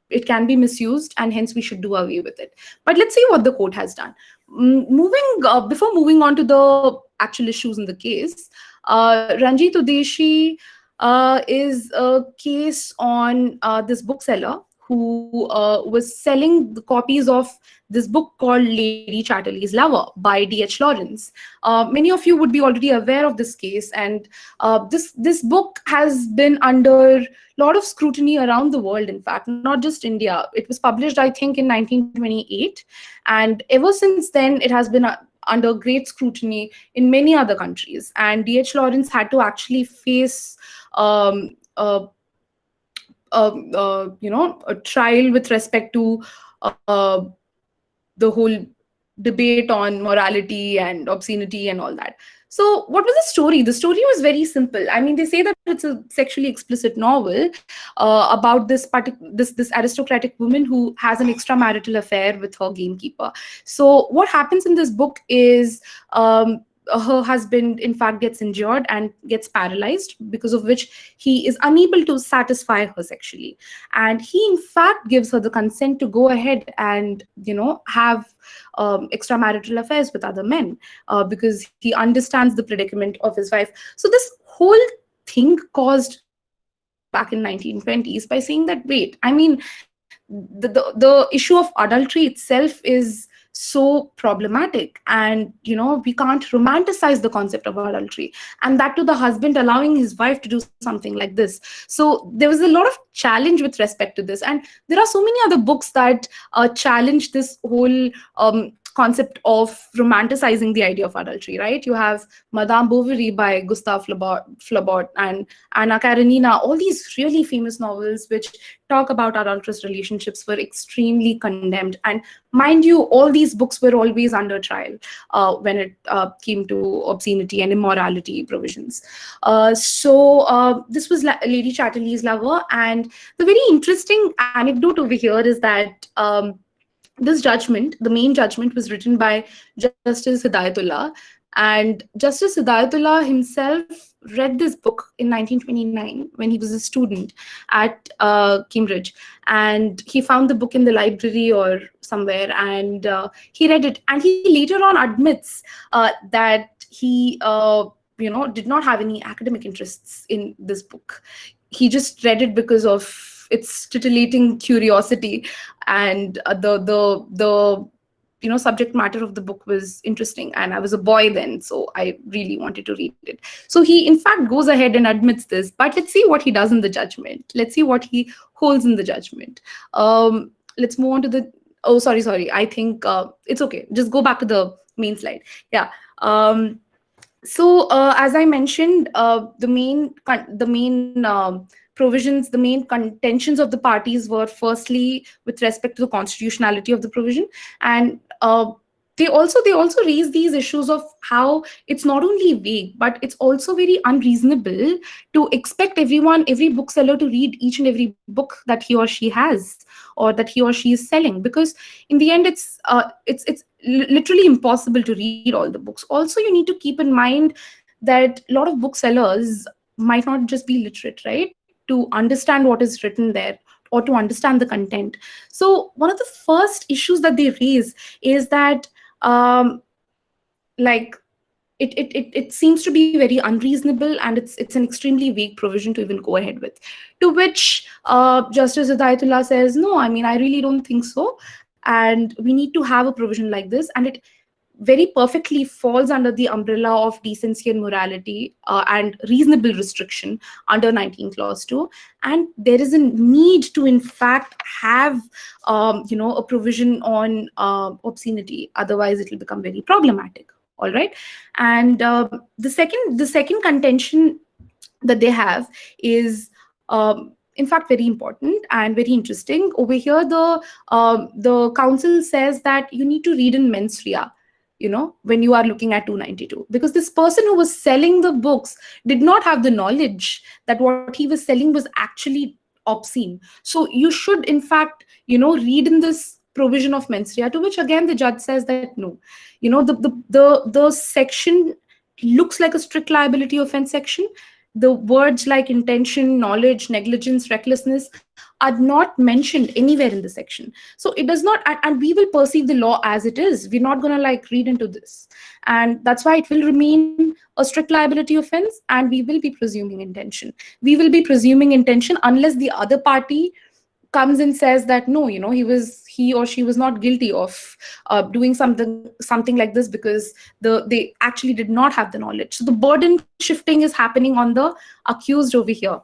it can be misused, and hence we should do away with it. But let's see what the court has done. Moving Before moving on to the actual issues in the case, Ranjit Udeshi is a case on this bookseller who was selling the copies of this book called Lady Chatterley's Lover by D.H. Lawrence. Many of you would be already aware of this case, and this book has been under a lot of scrutiny around the world, in fact, not just India. It was published, I think, in 1928, and ever since then, it has been under great scrutiny in many other countries. And D.H. Lawrence had to actually face a a trial with respect to the whole debate on morality and obscenity and all that. So what was the story? The story was very simple. I mean, they say that it's a sexually explicit novel about this aristocratic woman who has an extramarital affair with her gamekeeper. So what happens in this book is her husband in fact gets injured and gets paralyzed, because of which he is unable to satisfy her sexually, and he in fact gives her the consent to go ahead and have extramarital affairs with other men, because he understands the predicament of his wife. So this whole thing caused scrutiny back in 1920s by saying that, wait, I mean, the issue of adultery itself is so problematic, and we can't romanticize the concept of adultery, and that to the husband allowing his wife to do something like this. So there was a lot of challenge with respect to this, and there are so many other books that challenge this whole concept of romanticizing the idea of adultery, right? You have Madame Bovary by Gustave Flaubert and Anna Karenina. All these really famous novels which talk about adulterous relationships were extremely condemned. And mind you, all these books were always under trial when it came to obscenity and immorality provisions. This was Lady Chatterley's Lover. And the very interesting anecdote over here is that this judgment, the main judgment, was written by Justice Hidayatullah. And Justice Hidayatullah himself read this book in 1929 when he was a student at Cambridge. And he found the book in the library or somewhere, and he read it. And he later on admits that he did not have any academic interests in this book. He just read it because of its titillating curiosity, and the subject matter of the book was interesting, and I was a boy then, so I really wanted to read it. So he in fact goes ahead and admits this, but let's see what he does in the judgment. Let's see what he holds in the judgment. Let's move on to the sorry, I think it's okay, just go back to the main slide. Yeah. As I mentioned, the main provisions, the main contentions of the parties were firstly with respect to the constitutionality of the provision, and they also raise these issues of how it's not only vague, but it's also very unreasonable to expect every bookseller to read each and every book that he or she has or that he or she is selling, because in the end it's literally impossible to read all the books. Also, you need to keep in mind that a lot of booksellers might not just be literate, right, to understand what is written there or to understand the content. So one of the first issues that they raise is that it seems to be very unreasonable, and it's an extremely vague provision to even go ahead with. To which Justice Hidayatullah says, no, I mean, I really don't think so, and we need to have a provision like this, and very perfectly falls under the umbrella of decency and morality and reasonable restriction under 19 clause 2. And there is a need to in fact have a provision on obscenity, otherwise it will become very problematic. All right. And the second contention that they have is in fact very important and very interesting. Over here the council says that you need to read in mens rea, when you are looking at 292, because this person who was selling the books did not have the knowledge that what he was selling was actually obscene. So you should in fact read in this provision of mens rea, to which again the judge says that no, the section looks like a strict liability offense section. The words like intention, knowledge, negligence, recklessness are not mentioned anywhere in the section. So it does not, and we will perceive the law as it is. We're not going to like read into this. And that's why it will remain a strict liability offense, and we will be presuming intention. We will be presuming intention unless the other party comes and says that no, he or she was not guilty of doing something like this, because they actually did not have the knowledge. So the burden shifting is happening on the accused over here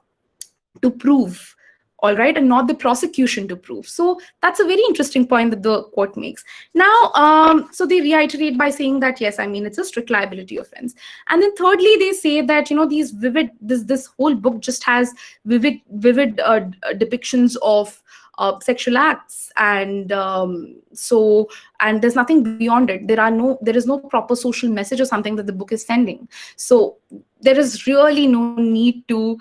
to prove, all right, and not the prosecution to prove. So that's a very interesting point that the court makes. Now, so they reiterate by saying that yes, I mean, it's a strict liability offense. And then thirdly, they say that these vivid, this whole book just has vivid depictions of sexual acts, and and there's nothing beyond it. There is no proper social message or something that the book is sending. So there is really no need to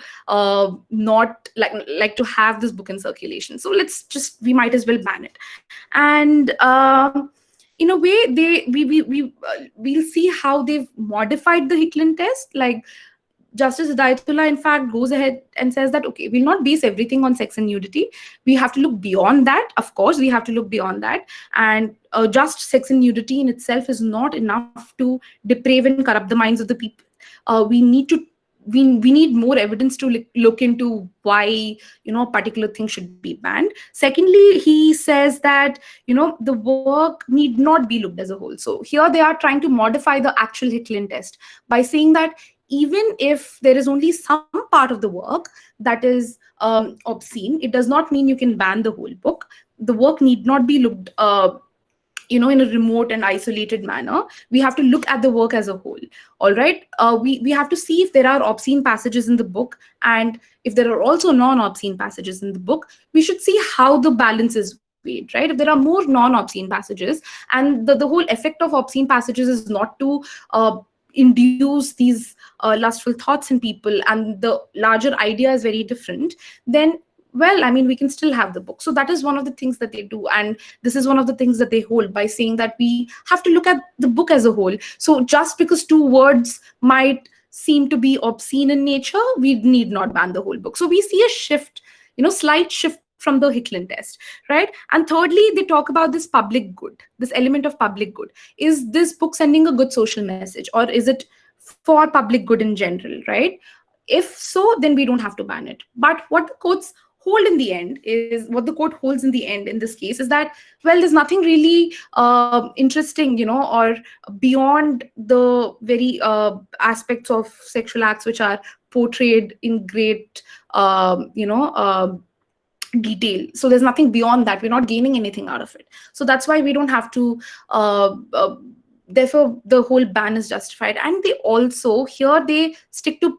not like to have this book in circulation. So we might as well ban it. And in a way, we'll see how they've modified the Hicklin test. Like Justice Hidayatullah, in fact, goes ahead and says that, okay, we'll not base everything on sex and nudity. We have to look beyond that. Of course, we have to look beyond that. And just sex and nudity in itself is not enough to deprave and corrupt the minds of the people. We need more evidence to look into why a particular thing should be banned. Secondly, he says that the work need not be looked as a whole. So here they are trying to modify the actual Hicklin test by saying that even if there is only some part of the work that is obscene, it does not mean you can ban the whole book. The work need not be looked in a remote and isolated manner. We have to look at the work as a whole. All right. We have to see if there are obscene passages in the book, and if there are also non-obscene passages in the book, we should see how the balance is weighed, right? If there are more non-obscene passages, and the whole effect of obscene passages is not to induce these lustful thoughts in people, and the larger idea is very different, then well, I mean, we can still have the book. So that is one of the things that they do. And this is one of the things that they hold by saying that we have to look at the book as a whole. So just because two words might seem to be obscene in nature, we need not ban the whole book. So we see a shift, slight shift from the Hicklin test, right? And thirdly, they talk about this public good, this element of public good. Is this book sending a good social message, or is it for public good in general, right? If so, then we don't have to ban it. But what the courts hold in the end is, what the court holds in the end in this case is that, well, there's nothing really interesting, or beyond the very aspects of sexual acts which are portrayed in great, detail. So there's nothing beyond that. We're not gaining anything out of it. So that's why we don't have to therefore the whole ban is justified. And they also they stick to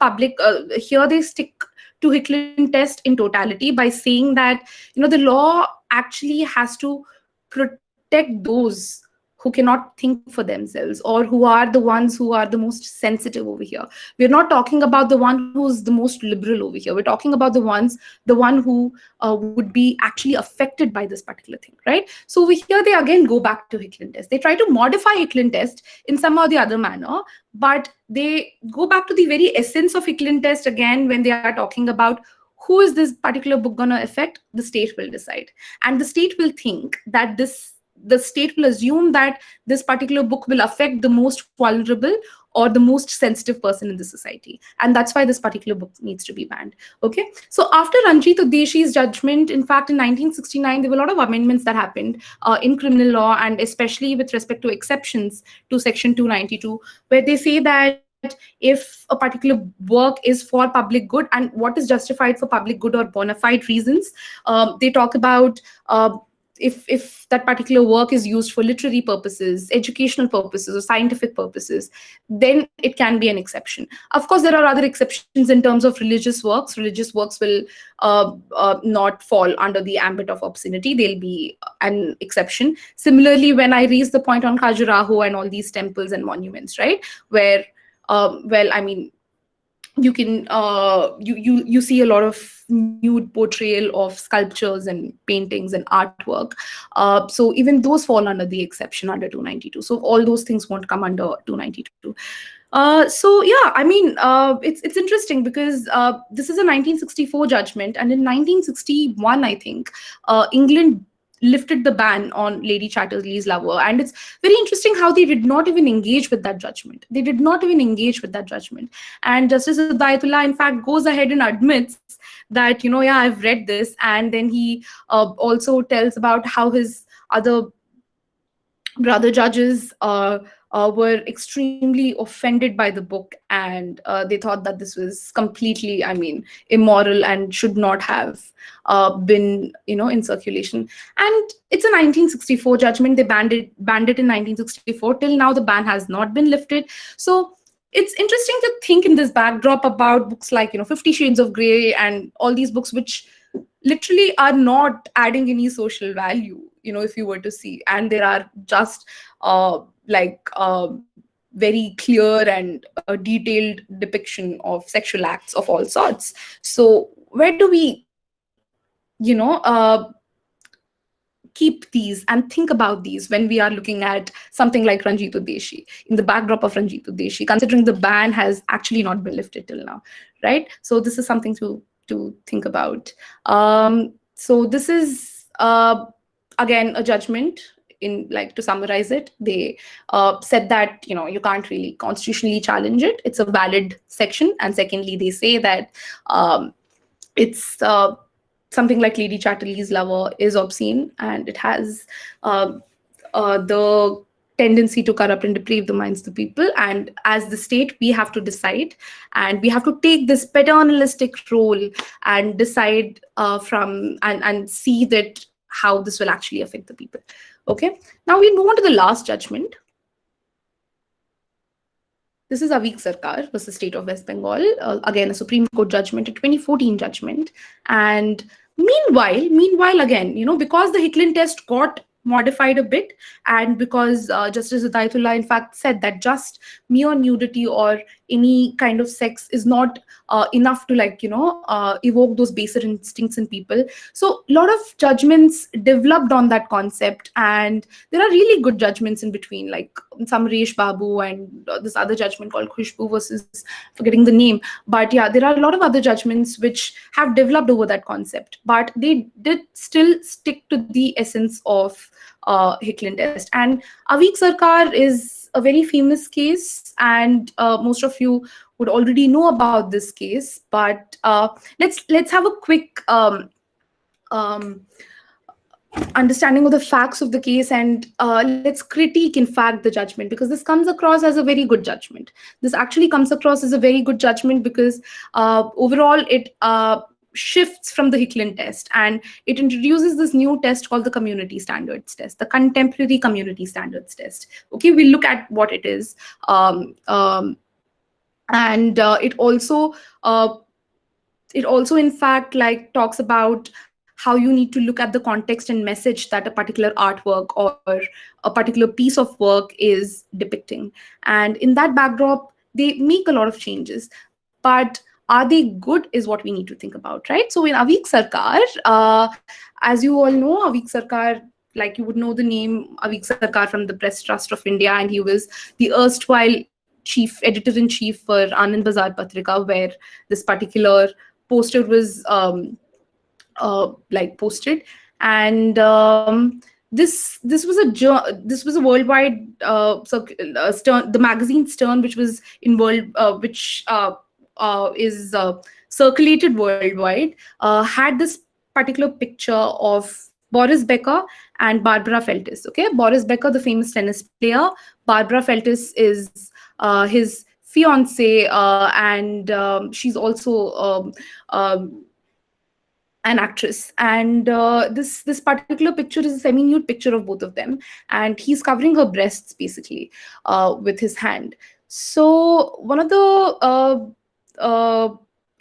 Hicklin test in totality by saying that the law actually has to protect those who cannot think for themselves, or who are the ones who are the most sensitive over here. We're not talking about the one who's the most liberal over here. We're talking about the one who would be actually affected by this particular thing, right? So over here, they again go back to Hicklin test. They try to modify Hicklin test in some or the other manner, but they go back to the very essence of Hicklin test again when they are talking about who is this particular book going to affect. The state will decide, and the state will think that the state will assume that this particular book will affect the most vulnerable or the most sensitive person in the society, and that's why this particular book needs to be banned. Okay, so after Ranjit Udeshi's judgment, in fact in 1969 there were a lot of amendments that happened in criminal law, and especially with respect to exceptions to section 292, where they say that if a particular work is for public good and what is justified for public good or bona fide reasons, they talk about if that particular work is used for literary purposes, educational purposes, or scientific purposes, then it can be an exception. Of course, there are other exceptions in terms of religious works. Religious works will not fall under the ambit of obscenity. They'll be an exception. Similarly, when I raised the point on Khajuraho and all these temples and monuments, right, where well, I mean, you can you see a lot of nude portrayal of sculptures and paintings and artwork, so even those fall under the exception under 292. So all those things won't come under 292. So yeah, I mean, it's interesting because this is a 1964 judgment, and in 1961 I think England lifted the ban on Lady Chatterley's lover. And it's very interesting how they did not even engage with that judgment. They did not even engage with that judgment. And Justice Hidayatullah, in fact, goes ahead and admits that, you know, yeah, I've read this. And then he also tells about how his other brother judges were extremely offended by the book, and they thought that this was completely, I mean, immoral and should not have been, you know, in circulation. And it's a 1964 judgment. They banned it in 1964. Till now, the ban has not been lifted. So it's interesting to think in this backdrop about books like, you know, 50 Shades of Grey and all these books which literally are not adding any social value, you know, if you were to see. And there are just very clear and detailed depiction of sexual acts of all sorts. So where do we, you know, keep these and think about these when we are looking at something like Ranjit Udeshi, in the backdrop of Ranjit Udeshi, considering the ban has actually not been lifted till now, right? So this is something to think about. So this is again a judgment. In, like, to summarize it, they said that, you know, you can't really constitutionally challenge it. It's a valid section. And secondly, they say that it's something like Lady Chatterley's lover is obscene, and it has the tendency to corrupt and deprave the minds of the people. And as the state, we have to decide, and we have to take this paternalistic role and decide and see that how this will actually affect the people. Okay, now we move on to the last judgment. This is Avik Sarkar versus State of West Bengal. Again, a Supreme Court judgment, a 2014 judgment. And meanwhile, again, you know, because the Hicklin test got modified a bit, and because Justice Hidayatullah, in fact, said that just mere nudity or any kind of sex is not enough to, like, you know, evoke those baser instincts in people. So a lot of judgments developed on that concept, and there are really good judgments in between, like Samresh Babu and this other judgment called Khushbu versus, forgetting the name. But yeah, there are a lot of other judgments which have developed over that concept, but they did still stick to the essence of Hicklin test. And Avik Sarkar is a very famous case, and most of you would already know about this case. But let's have a quick understanding of the facts of the case, and let's critique, in fact, the judgment, because this comes across as a very good judgment. This actually comes across as a very good judgment because overall it shifts from the Hicklin test, and it introduces this new test called the community standards test, the contemporary community standards test. Okay, we'll look at what it is. And it also in fact, like, talks about how you need to look at the context and message that a particular artwork or a particular piece of work is depicting. And in that backdrop, they make a lot of changes. But are they good is what we need to think about, right? So in Avik Sarkar, as you all know, Avik Sarkar, like, you would know the name Avik Sarkar from the Press Trust of India, and he was the erstwhile chief editor-in-chief for Anand Bazar Patrika, where this particular poster was posted. And this was a worldwide Stern, the magazine Stern, which was in world which is circulated worldwide, had this particular picture of Boris Becker and Barbara Feltis. Okay, Boris Becker, the famous tennis player. Barbara Feltis is his fiance, and she's also an actress. And this particular picture is a semi-nude picture of both of them, and he's covering her breasts basically with his hand. So one of the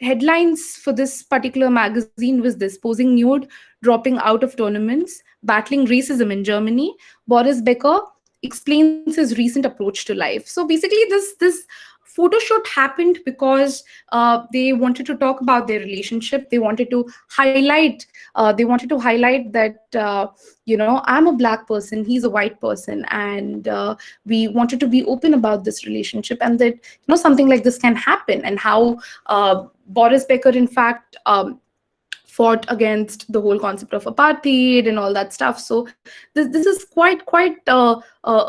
headlines for this particular magazine was this: posing nude, dropping out of tournaments, battling racism in Germany. Boris Becker explains his recent approach to life. So basically this photo shoot happened because they wanted to talk about their relationship. They wanted to highlight that I'm a black person, he's a white person, and we wanted to be open about this relationship, and that something like this can happen, and how Boris Becker in fact fought against the whole concept of apartheid and all that stuff. So this is quite a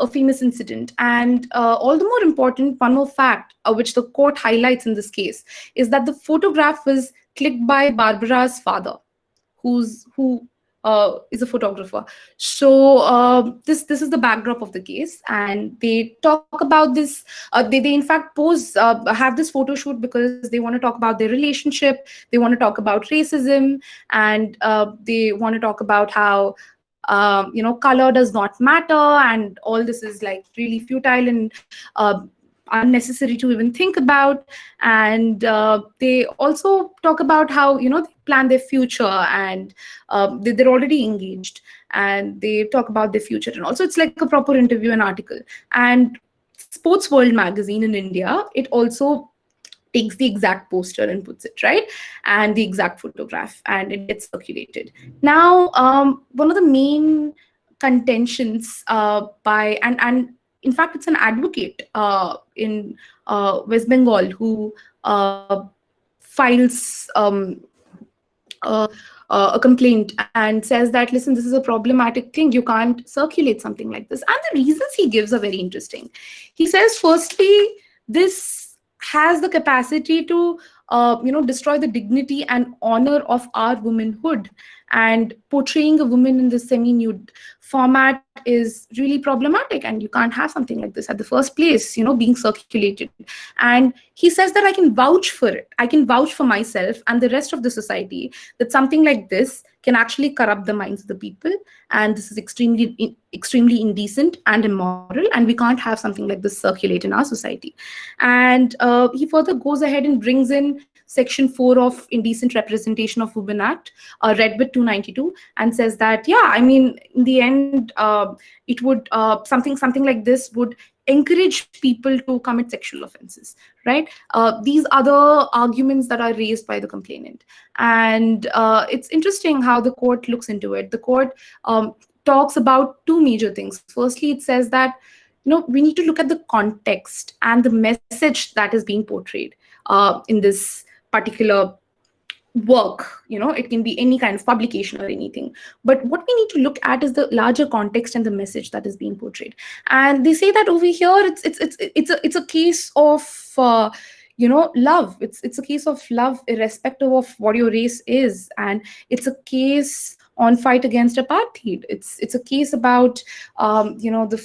famous incident. And all the more important, one more fact which the court highlights in this case is that the photograph was clicked by Barbara's father, who is a photographer. So this is the backdrop of the case, and they talk about this. They in fact have this photo shoot because they want to talk about their relationship. They want to talk about racism, and they want to talk about how color does not matter, and all this is like really futile and unnecessary to even think about. And they also talk about how they plan their future, and they're already engaged, and they talk about their future. And also it's like a proper interview and article. And Sports World magazine in India, it also takes the exact poster and puts it right, and the exact photograph, and it gets circulated. Now one of the main contentions by and in fact it's an advocate in West Bengal who files a complaint and says that, listen, this is a problematic thing, you can't circulate something like this. And the reasons he gives are very interesting. He says, firstly, this has the capacity to destroy the dignity and honor of our womanhood, and portraying a woman in the semi-nude format is really problematic, and you can't have something like this at the first place being circulated. And he says that I can vouch for it, I can vouch for myself and the rest of the society that something like this can actually corrupt the minds of the people, and this is extremely indecent and immoral, and we can't have something like this circulate in our society. And he further goes ahead and brings in Section 4 of Indecent Representation of Women Act, read with 292, and says that, yeah, I mean, in the end, it would something like this would encourage people to commit sexual offenses, right? These are the arguments that are raised by the complainant. And it's interesting how the court looks into it. The court talks about two major things. Firstly, it says that we need to look at the context and the message that is being portrayed in this particular work. It can be any kind of publication or anything, but what we need to look at is the larger context and the message that is being portrayed. And they say that over here it's a case of love. It's a case of love irrespective of what your race is, and it's a case on fight against apartheid. It's a case about both the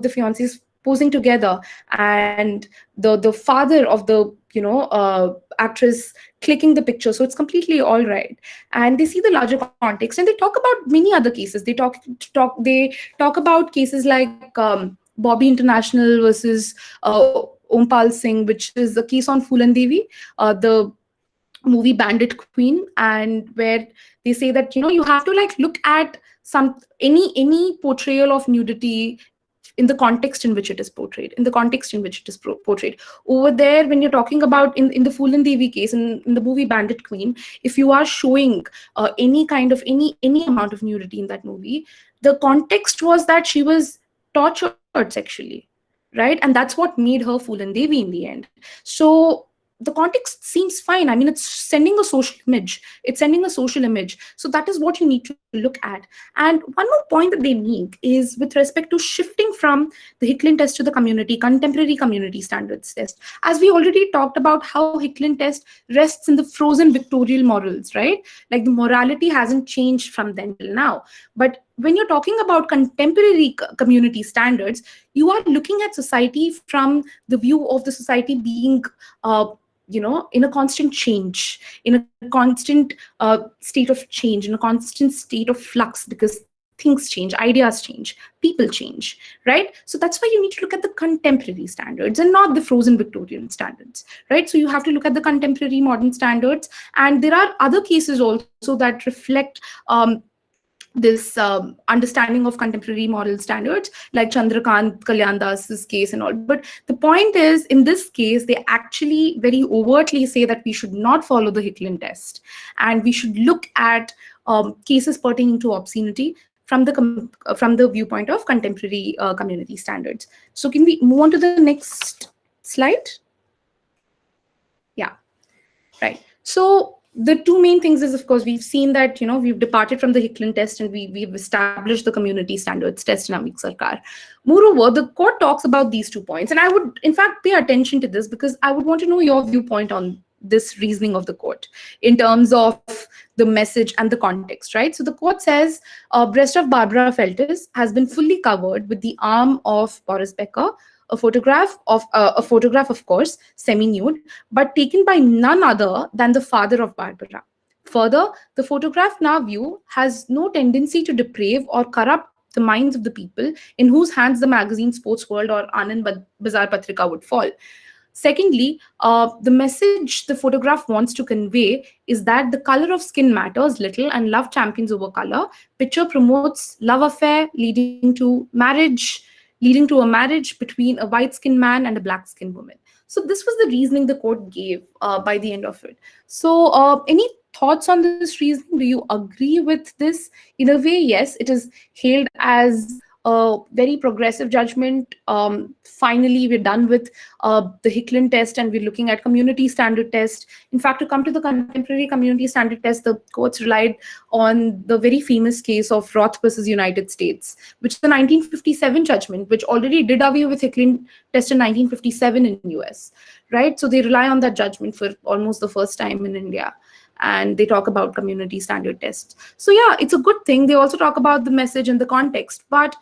fiancés posing together, and the father of the actress clicking the picture. So it's completely all right. And they see the larger context, and they talk about many other cases. They talk about cases like Bobby International versus Ompal Singh, which is a case on Phulan Devi, the movie Bandit Queen, and where they say that you have to look at any portrayal of nudity in the context in which it is portrayed, over there. When you're talking about in the Phulan Devi case, in the movie Bandit Queen, if you are showing any amount of nudity in that movie, the context was that she was tortured sexually, right? And that's what made her Phulan Devi in the end. So the context seems fine. I mean, it's sending a social image. It's sending a social image. So that is what you need to look at. And one more point that they make is with respect to shifting from the Hicklin test to the contemporary community standards test. As we already talked about how Hicklin test rests in the frozen Victorian morals, right? Like the morality hasn't changed from then till now. But when you're talking about contemporary community standards, you are looking at society from the view of the society being in a constant change, in a constant state of change, in a constant state of flux, because things change, ideas change, people change, right? So that's why you need to look at the contemporary standards and not the frozen Victorian standards, right? So you have to look at the contemporary modern standards. And there are other cases also that reflect this understanding of contemporary moral standards, like Chandrakant Kalyan Das's case and all. But the point is, in this case, they actually very overtly say that we should not follow the Hicklin test, and we should look at cases pertaining to obscenity from the viewpoint of contemporary community standards. So can we move on to the next slide? Yeah, right. So the two main things is, of course, we've seen that, we've departed from the Hicklin test and we've established the community standards test in Amik Sarkar. Moreover, the court talks about these 2 points. And I would, in fact, pay attention to this because I would want to know your viewpoint on this reasoning of the court in terms of the message and the context, right? So the court says, breast of Barbara Feltis has been fully covered with the arm of Boris Becker, a photograph, of course, semi-nude, but taken by none other than the father of Barbara. Further, the photograph in our view has no tendency to deprave or corrupt the minds of the people in whose hands the magazine Sports World or Anand Bazar Patrika would fall. Secondly, the message the photograph wants to convey is that the color of skin matters little and love champions over color. Picture promotes love affair leading to a marriage between a white-skinned man and a black-skinned woman. So this was the reasoning the court gave by the end of it. So any thoughts on this reasoning? Do you agree with this? In a way, yes, it is hailed as a very progressive judgment. Finally, we're done with the Hicklin test and we're looking at community standard test. In fact, to come to the contemporary community standard test, the courts relied on the very famous case of Roth versus United States, which is the 1957 judgment, which already did away with Hicklin test in 1957 in US, right? So they rely on that judgment for almost the first time in India. And they talk about community standard tests. So yeah, it's a good thing. They also talk about the message and the context. But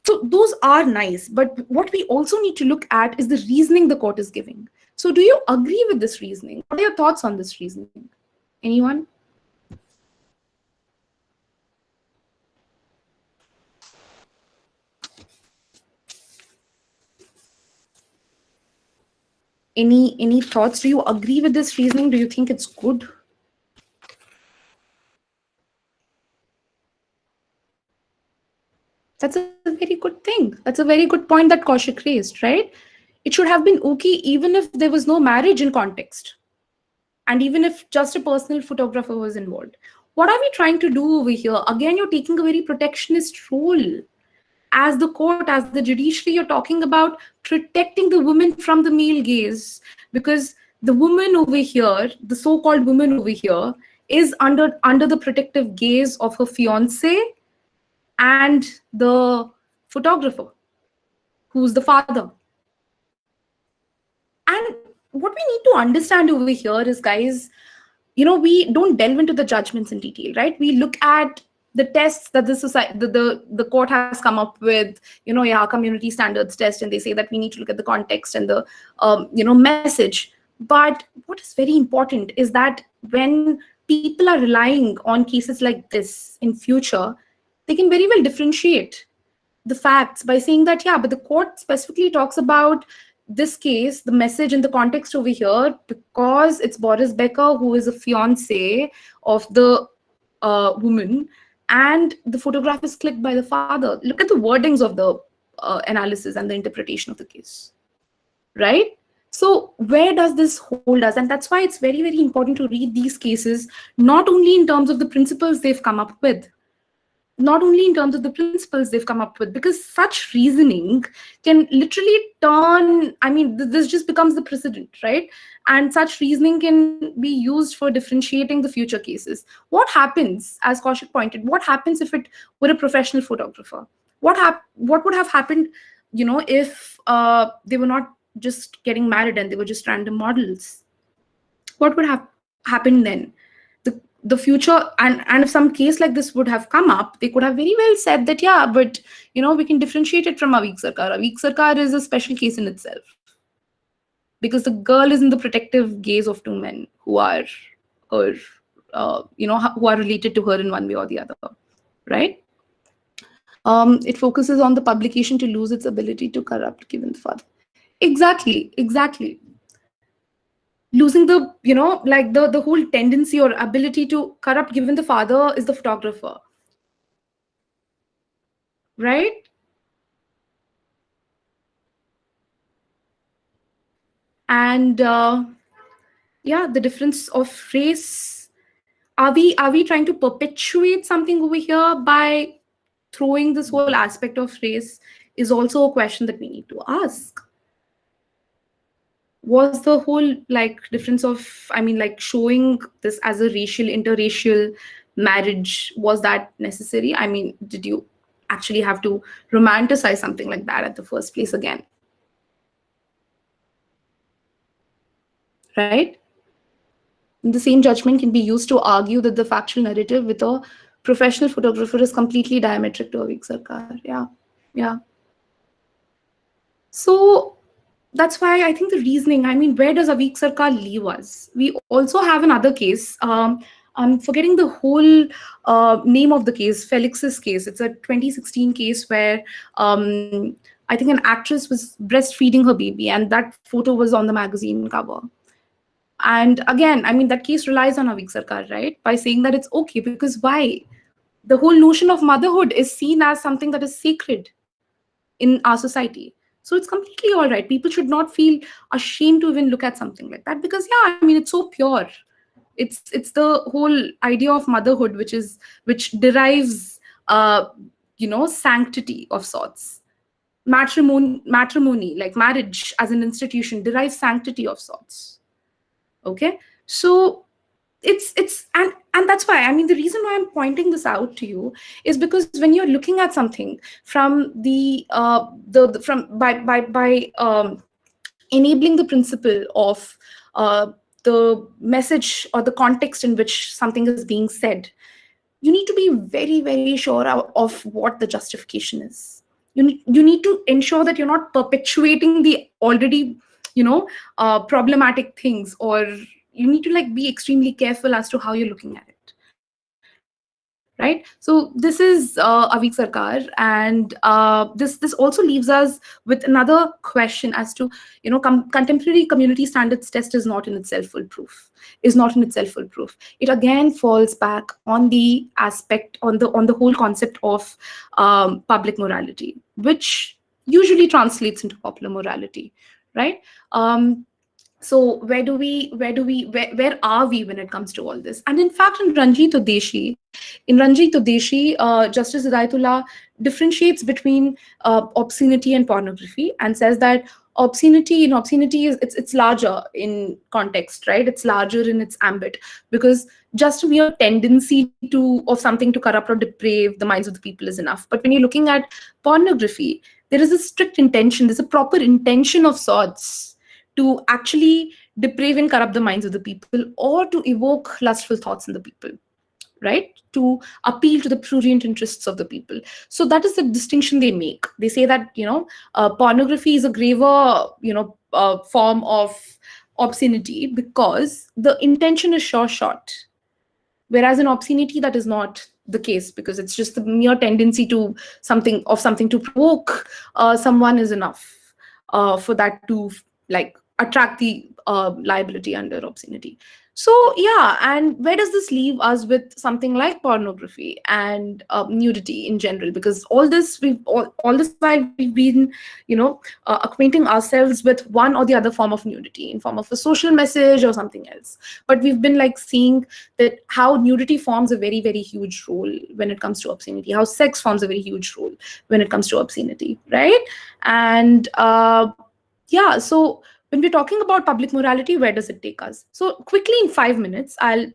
so those are nice. But what we also need to look at is the reasoning the court is giving. So do you agree with this reasoning? What are your thoughts on this reasoning? Anyone? Any thoughts? Do you agree with this reasoning? Do you think it's good? That's a very good thing. That's a very good point that Kaushik raised, right? It should have been okay even if there was no marriage in context. And even if just a personal photographer was involved. What are we trying to do over here? Again, you're taking a very protectionist role. As the court, as the judiciary, you're talking about protecting the woman from the male gaze, because the woman over here, the so-called woman over here, is under the protective gaze of her fiance and the photographer, who's the father. And what we need to understand over here is, guys, we don't delve into the judgments in detail, right? We look at the tests that the court has come up with, community standards test, and they say that we need to look at the context and the message. But what is very important is that when people are relying on cases like this in future, they can very well differentiate the facts by saying that, yeah, but the court specifically talks about this case, the message and the context over here, because it's Boris Becker, who is a fiance of the woman, and the photograph is clicked by the father. Look at the wordings of the analysis and the interpretation of the case, right? So where does this hold us? And that's why it's very, very important to read these cases, not only in terms of the principles they've come up with, not only in terms of the principles they've come up with, because such reasoning can literally turn, I mean, this just becomes the precedent, right? And such reasoning can be used for differentiating the future cases. What happens, as Kaushik pointed, what happens if it were a professional photographer? What would have happened, if they were not just getting married and they were just random models? What would have happened then? The future, and if some case like this would have come up, they could have very well said that, yeah, but we can differentiate it from a weak sarkar. A weak sarkar is a special case in itself, because the girl is in the protective gaze of two men who are her, who are related to her in one way or the other, right? It focuses on the publication to lose its ability to corrupt given the father. Exactly. Losing the, like the whole tendency or ability to corrupt given the father is the photographer, right? And yeah, the difference of race. Are we trying to perpetuate something over here by throwing this whole aspect of race? Is also a question that we need to ask. Was the whole like difference of, I mean, like showing this as a racial, interracial marriage, was that necessary? I mean, did you actually have to romanticize something like that at the first place again? Right? And the same judgment can be used to argue that the factual narrative with a professional photographer is completely diametric to a weak sarkar. Yeah. So that's why I think the reasoning, I mean, where does a weak sarkar leave us? We also have another case. I'm forgetting the whole name of the case, Felix's case. It's a 2016 case where I think an actress was breastfeeding her baby, and that photo was on the magazine cover. And again, I mean, that case relies on a weak sarkar, right? By saying that it's okay, because why? The whole notion of motherhood is seen as something that is sacred in our society. So it's completely all right. People should not feel ashamed to even look at something like that, because yeah, I mean, it's so pure. It's the whole idea of motherhood, which derives sanctity of sorts. Matrimony, like marriage as an institution, derives sanctity of sorts. Okay, so it's and that's why, I mean, the reason why I'm pointing this out to you is because when you're looking at something from the from by enabling the principle of the message or the context in which something is being said, you need to be very, very sure of what the justification is. You need to ensure that you're not perpetuating the already problematic things, or you need to like be extremely careful as to how you're looking at it, right? So this is a weak sarkar, and this also leaves us with another question as to contemporary community standards test is not in itself foolproof. It again falls back on the aspect, on the whole concept of public morality, which usually translates into popular morality, right? So where are we when it comes to all this? And in fact, in Ranjit Udeshi, Justice Hidayatullah differentiates between obscenity and pornography, and says that obscenity is it's larger in context, right? It's larger in its ambit, because just a mere tendency of something to corrupt or deprave the minds of the people is enough. But when you're looking at pornography, there is a strict intention, there's a proper intention of sorts to actually deprave and corrupt the minds of the people, or to evoke lustful thoughts in the people, right? To appeal to the prurient interests of the people. So that is the distinction they make. They say that pornography is a graver form of obscenity because the intention is short, whereas in obscenity that is not the case, because it's just the mere tendency to something to provoke someone is enough for that to like attract the liability under obscenity. So yeah, and where does this leave us with something like pornography and nudity in general? Because all this while we've been, acquainting ourselves with one or the other form of nudity in form of a social message or something else. But we've been like seeing that how nudity forms a very very huge role when it comes to obscenity, how sex forms a very huge role when it comes to obscenity, right? And yeah, so when we're talking about public morality, where does it take us? So quickly in 5 minutes, I'll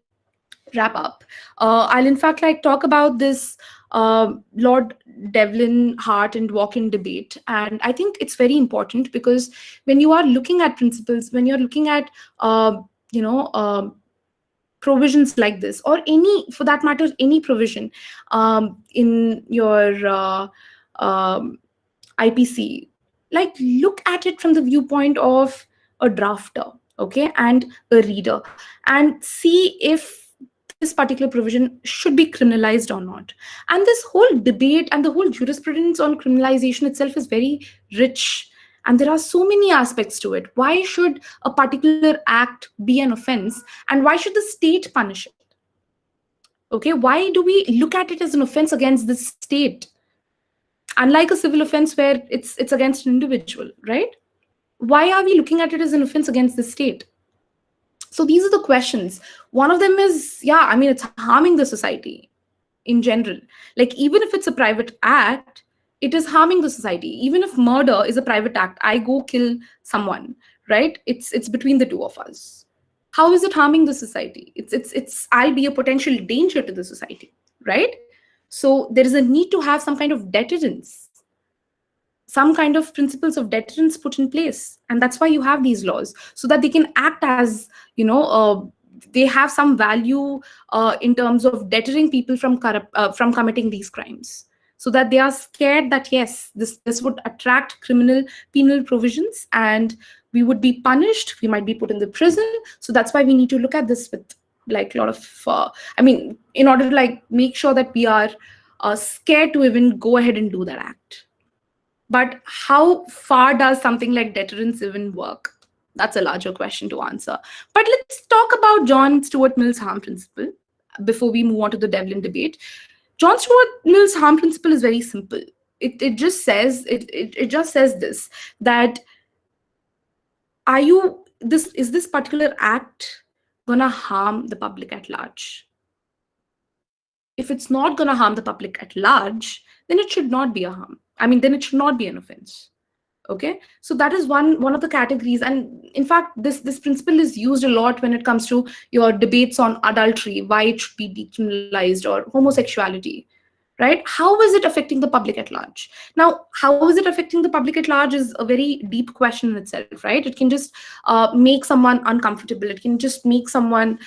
wrap up. I'll in fact like talk about this Lord Devlin Hart and Walk-in debate, and I think it's very important because when you are looking at principles, when you're looking at uh, you know provisions like this, or any, for that matter, any provision in your IPC, like look at it from the viewpoint of a drafter, okay, and a reader, and see if this particular provision should be criminalized or not. And this whole debate and the whole jurisprudence on criminalization itself is very rich. And there are so many aspects to it. Why should a particular act be an offense? And why should the state punish it? Okay, why do we look at it as an offense against the state? Unlike a civil offense where it's against an individual, right? Why are we looking at it as an offense against the state? So these are the questions. One of them is, yeah, I mean, it's harming the society in general. Like, even if it's a private act, it is harming the society. Even if murder is a private act, I go kill someone, right? It's between the two of us. How is it harming the society? It's I'll be a potential danger to the society, right? So there is a need to have some kind of deterrence, some kind of principles of deterrence put in place, and that's why you have these laws, so that they can act as, they have some value in terms of deterring people from committing these crimes, so that they are scared that yes, this would attract criminal penal provisions and we would be punished, we might be put in the prison. So that's why we need to look at this with like a lot of in order to like make sure that we are scared to even go ahead and do that act. But how far does something like deterrence even work? That's a larger question to answer. But let's talk about John Stuart Mill's harm principle before we move on to the Devlin debate. John Stuart Mill's harm principle is very simple. It just says it just says this, that is this particular act gonna harm the public at large? If it's not gonna harm the public at large, then it should not be a harm. I mean, then it should not be an offense. Okay, so that is one of the categories. And in fact, this principle is used a lot when it comes to your debates on adultery, why it should be decriminalized, or homosexuality, right? How is it affecting the public at large? Now, how is it affecting the public at large is a very deep question in itself, right? It can just make someone uncomfortable, it can just make someone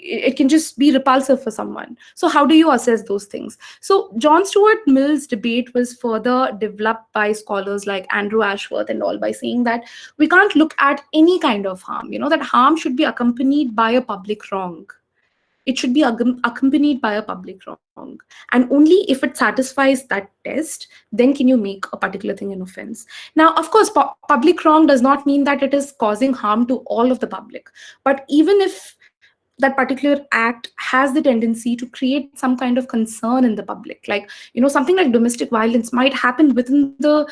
it can just be repulsive for someone. So how do you assess those things? So John Stuart Mill's debate was further developed by scholars like Andrew Ashworth and all, by saying that we can't look at any kind of harm, that harm should be accompanied by a public wrong. It should be accompanied by a public wrong. And only if it satisfies that test, then can you make a particular thing an offense. Now, of course, public wrong does not mean that it is causing harm to all of the public. But even if that particular act has the tendency to create some kind of concern in the public, like something like domestic violence might happen within the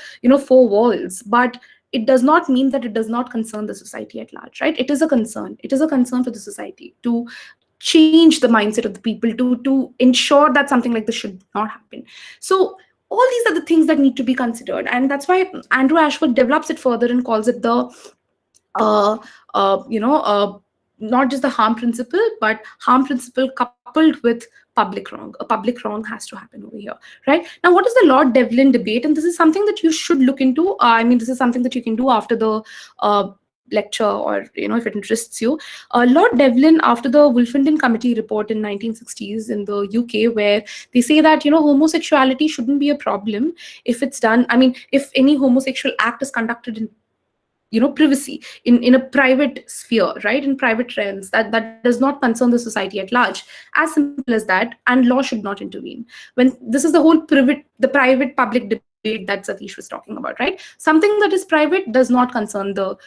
four walls, but it does not mean that it does not concern the society at large, right? It is a concern. It is a concern for the society to change the mindset of the people, to ensure that something like this should not happen. So all these are the things that need to be considered, and that's why Andrew Ashford develops it further and calls it the uh, uh, you know uh, not just the harm principle, but harm principle coupled with public wrong. A public wrong has to happen over here, right? Now, what is the Lord Devlin debate? And this is something that you should look into. This is something that you can do after the lecture, or if it interests you. Lord Devlin, after the Wolfenden Committee report in 1960s in the UK, where they say that homosexuality shouldn't be a problem if it's done. I mean, if any homosexual act is conducted in privacy, in a private sphere, right, in private realms, that does not concern the society at large, as simple as that, and law should not intervene. When this is the whole private public debate debate that Satish was talking about, right? Something that is private does not concern the,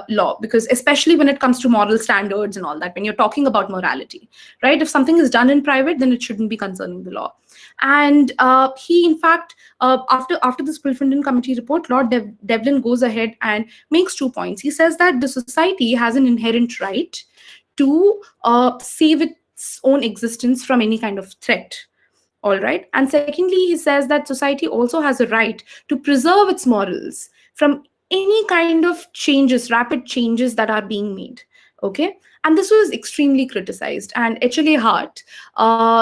law, because especially when it comes to moral standards and all that, when you're talking about morality, right? If something is done in private, then it shouldn't be concerning the law. And he, in fact, after this Grilfindon Committee report, Lord Devlin goes ahead and makes 2 points. He says that the society has an inherent right to save its own existence from any kind of threat. All right. And secondly, he says that society also has a right to preserve its morals from any kind of changes, rapid changes that are being made. Okay. And this was extremely criticized. And HLA Hart,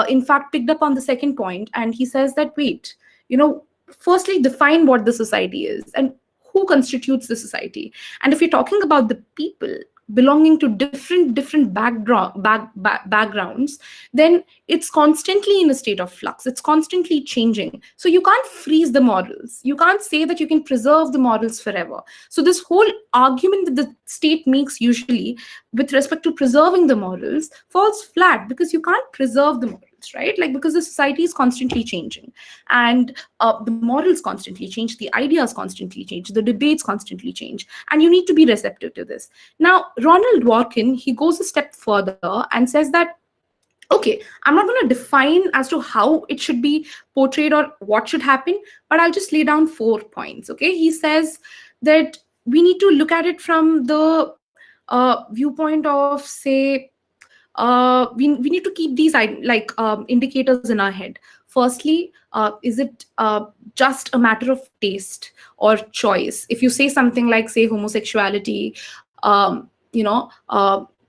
in fact, picked up on the second point. And he says that, wait, firstly, define what the society is and who constitutes the society. And if you're talking about the people belonging to different backgrounds, then it's constantly in a state of flux. It's constantly changing. So you can't freeze the morals. You can't say that you can preserve the morals forever. So this whole argument that the state makes usually with respect to preserving the morals falls flat, because you can't preserve the morals, right? Like, because the society is constantly changing, and the morals constantly change, the ideas constantly change, the debates constantly change, and you need to be receptive to this. Now, Ronald Dworkin, he goes a step further and says that, okay, I'm not going to define as to how it should be portrayed or what should happen, but I'll just lay down 4 points. Okay, he says that we need to look at it from the viewpoint of, say, we need to keep these indicators in our head. Firstly, is it just a matter of taste or choice? If you say something like, say, homosexuality,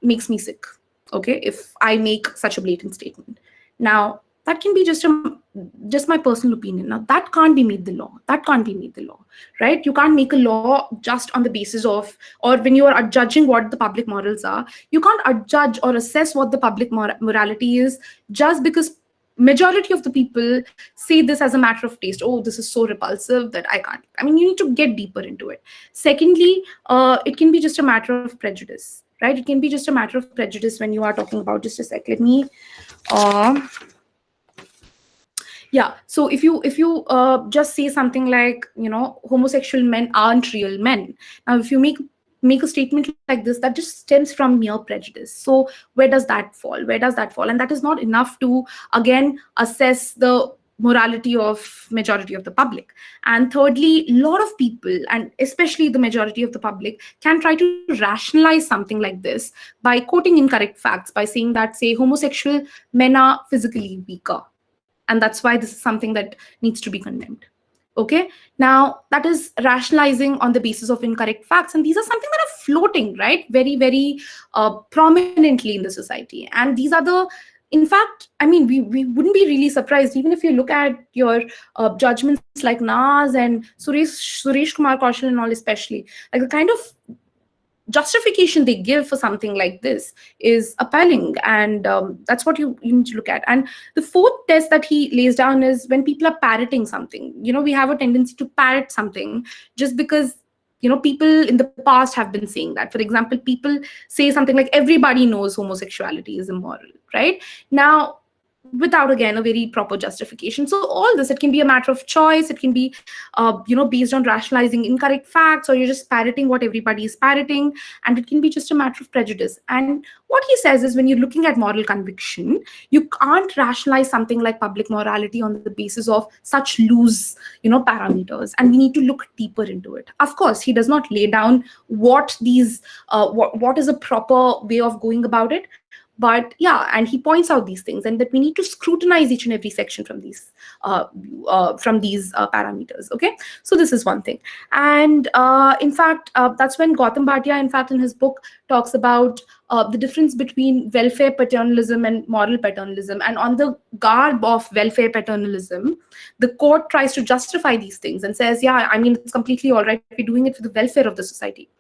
makes me sick. Okay, if I make such a blatant statement, now that can be just my personal opinion. Now that can't be made the law. That can't be made the law, right? You can't make a law just on the basis of, or when you are judging what the public morals are, you can't judge or assess what the public morality is just because majority of the people say this as a matter of taste. Oh, this is so repulsive that I can't. I mean, you need to get deeper into it. Secondly, it can be just a matter of prejudice, right? It can be just a matter of prejudice when you are talking about, just a sec, let me yeah, so if you just say something like, homosexual men aren't real men. Now, if you make a statement like this, that just stems from mere prejudice. So where does that fall? And that is not enough to, again, assess the morality of majority of the public. And thirdly, a lot of people, and especially the majority of the public, can try to rationalize something like this by quoting incorrect facts, by saying that, say, homosexual men are physically weaker, and that's why this is something that needs to be condemned. Okay, now that is rationalizing on the basis of incorrect facts, and these are something that are floating, right, very, very prominently in the society. And these are the, in fact, I mean, we wouldn't be really surprised, even if you look at your judgments like Nas and Suresh Kumar Kaushal and all, especially, like the kind of justification they give for something like this is appalling, and that's what you need to look at. And the fourth test that he lays down is when people are parroting something. We have a tendency to parrot something just because people in the past have been saying that. For example, people say something like, everybody knows homosexuality is immoral, right? Now, without, again, a very proper justification. So all this, it can be a matter of choice, it can be based on rationalizing incorrect facts, or you're just parroting what everybody is parroting, and it can be just a matter of prejudice. And what he says is, when you're looking at moral conviction, you can't rationalize something like public morality on the basis of such loose parameters, and we need to look deeper into it. Of course, he does not lay down what these what is a proper way of going about it. But yeah, and he points out these things, and that we need to scrutinize each and every section from these parameters. Okay, so this is one thing. And in fact, that's when Gautam Bhatia, in fact, in his book, talks about the difference between welfare paternalism and moral paternalism. And on the garb of welfare paternalism, the court tries to justify these things and says, yeah, I mean, it's completely all right, we're doing it for the welfare of the society.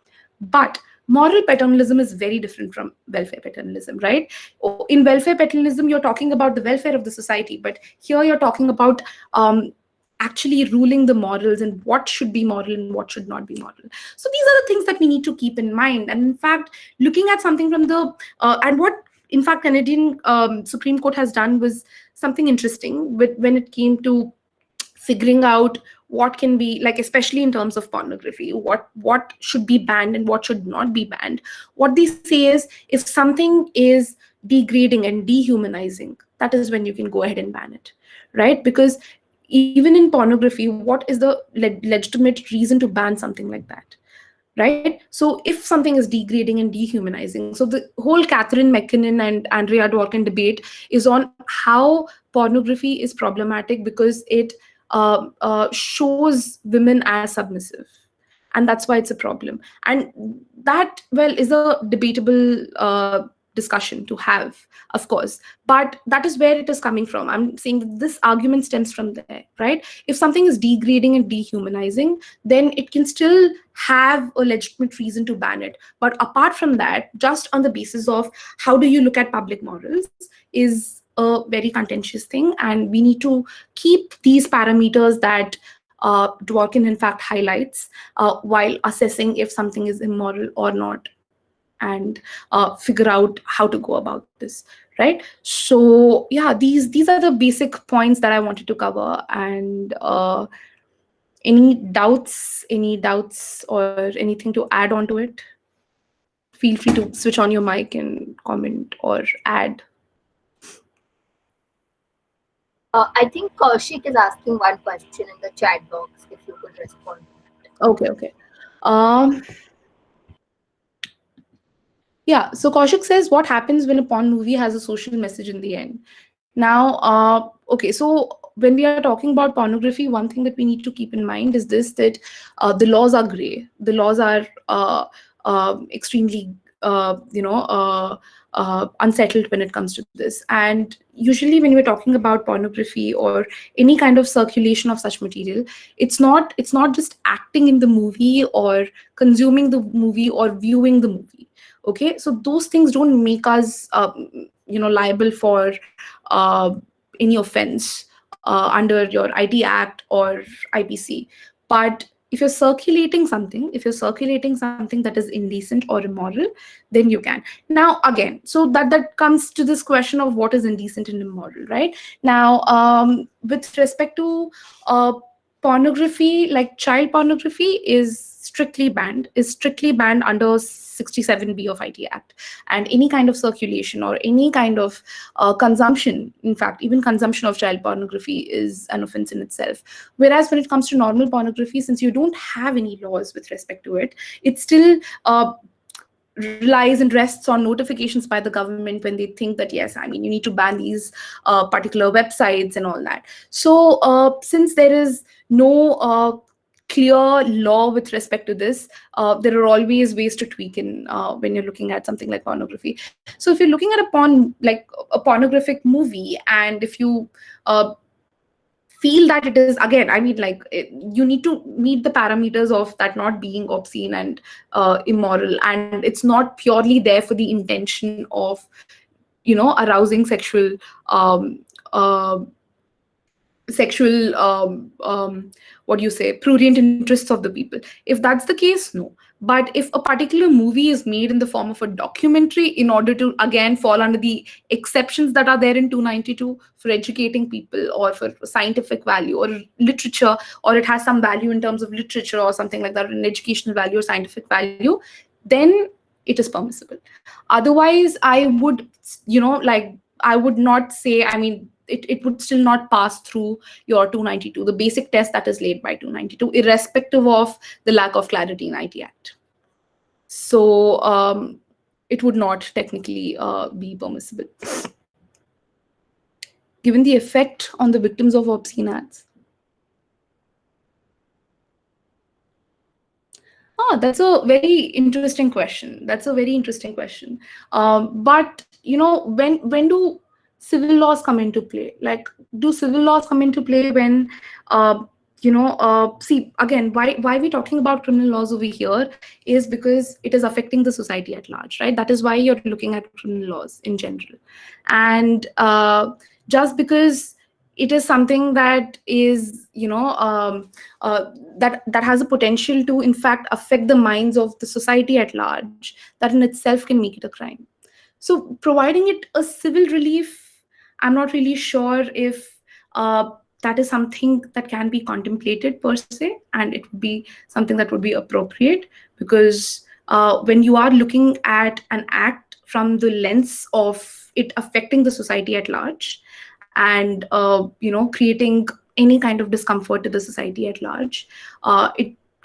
But moral paternalism is very different from welfare paternalism, right? In welfare paternalism, you're talking about the welfare of the society, but here you're talking about actually ruling the morals and what should be moral and what should not be moral. So these are the things that we need to keep in mind. And in fact, looking at something from the and what, in fact, Canadian Supreme Court has done was something interesting when it came to figuring out what can be, like, especially in terms of pornography, what should be banned and what should not be banned. What they say is, if something is degrading and dehumanizing, that is when you can go ahead and ban it, right? Because even in pornography, what is the legitimate reason to ban something like that, right? So if something is degrading and dehumanizing, so the whole Catherine McKinnon and Andrea Dworkin debate is on how pornography is problematic because it shows women as submissive, and that's why it's a problem. And that, well, is a debatable discussion to have, of course, but that is where it is coming from. I'm saying that this argument stems from there, right? If something is degrading and dehumanizing, then it can still have a legitimate reason to ban it. But apart from that, just on the basis of how do you look at public morals is a very contentious thing, and we need to keep these parameters that Dworkin in fact highlights while assessing if something is immoral or not, and figure out how to go about this, right? So yeah, these are the basic points that I wanted to cover. And any doubts or anything to add on to it, feel free to switch on your mic and comment or add. I think Kaushik is asking one question in the chat box. If you could respond. Okay. um Yeah, so Kaushik says, what happens when a porn movie has a social message in the end? Now, okay, so when we are talking about pornography, one thing that we need to keep in mind is this, that the laws are gray. The laws are extremely, unsettled when it comes to this. And usually when we're talking about pornography or any kind of circulation of such material, it's not just acting in the movie or consuming the movie or viewing the movie. Okay, so those things don't make us liable for any offense under your ID Act or IPC. But if you're circulating something that is indecent or immoral, then you can. Now again, so that comes to this question of what is indecent and immoral, right? Now, with respect to pornography, like child pornography is strictly banned under 67B of IT Act. And any kind of circulation or any kind of consumption, in fact even consumption of child pornography, is an offense in itself. Whereas when it comes to normal pornography, since you don't have any laws with respect to it, it still relies and rests on notifications by the government when they think that, yes, I mean, you need to ban these particular websites and all that. So since there is no clear law with respect to this, there are always ways to tweak in when you're looking at something like pornography. So if you're looking at a pornographic movie, and if you feel that it is, again, I mean, like, you need to meet the parameters of that not being obscene and immoral, and it's not purely there for the intention of arousing uh, sexual what do you say, prurient interests of the people. If that's the case, no. But if a particular movie is made in the form of a documentary in order to again fall under the exceptions that are there in 292 for educating people or for scientific value or literature, or it has some value in terms of literature or something like that, an educational value or scientific value, then it is permissible. Otherwise, I would, I would not say, I mean, it would still not pass through your 292, the basic test that is laid by 292, irrespective of the lack of clarity in IT Act. So it would not technically be permissible, given the effect on the victims of obscene acts. That's a very interesting question. But when do civil laws come into play? Like, do civil laws come into play when, see, again, why we talking about criminal laws over here is because it is affecting the society at large, right? That is why you're looking at criminal laws in general. And just because it is something that is, that has a potential to in fact affect the minds of the society at large, that in itself can make it a crime. So providing it a civil relief, I'm not really sure if that is something that can be contemplated per se, and it would be something that would be appropriate, because when you are looking at an act from the lens of it affecting the society at large, and creating any kind of discomfort to the society at large,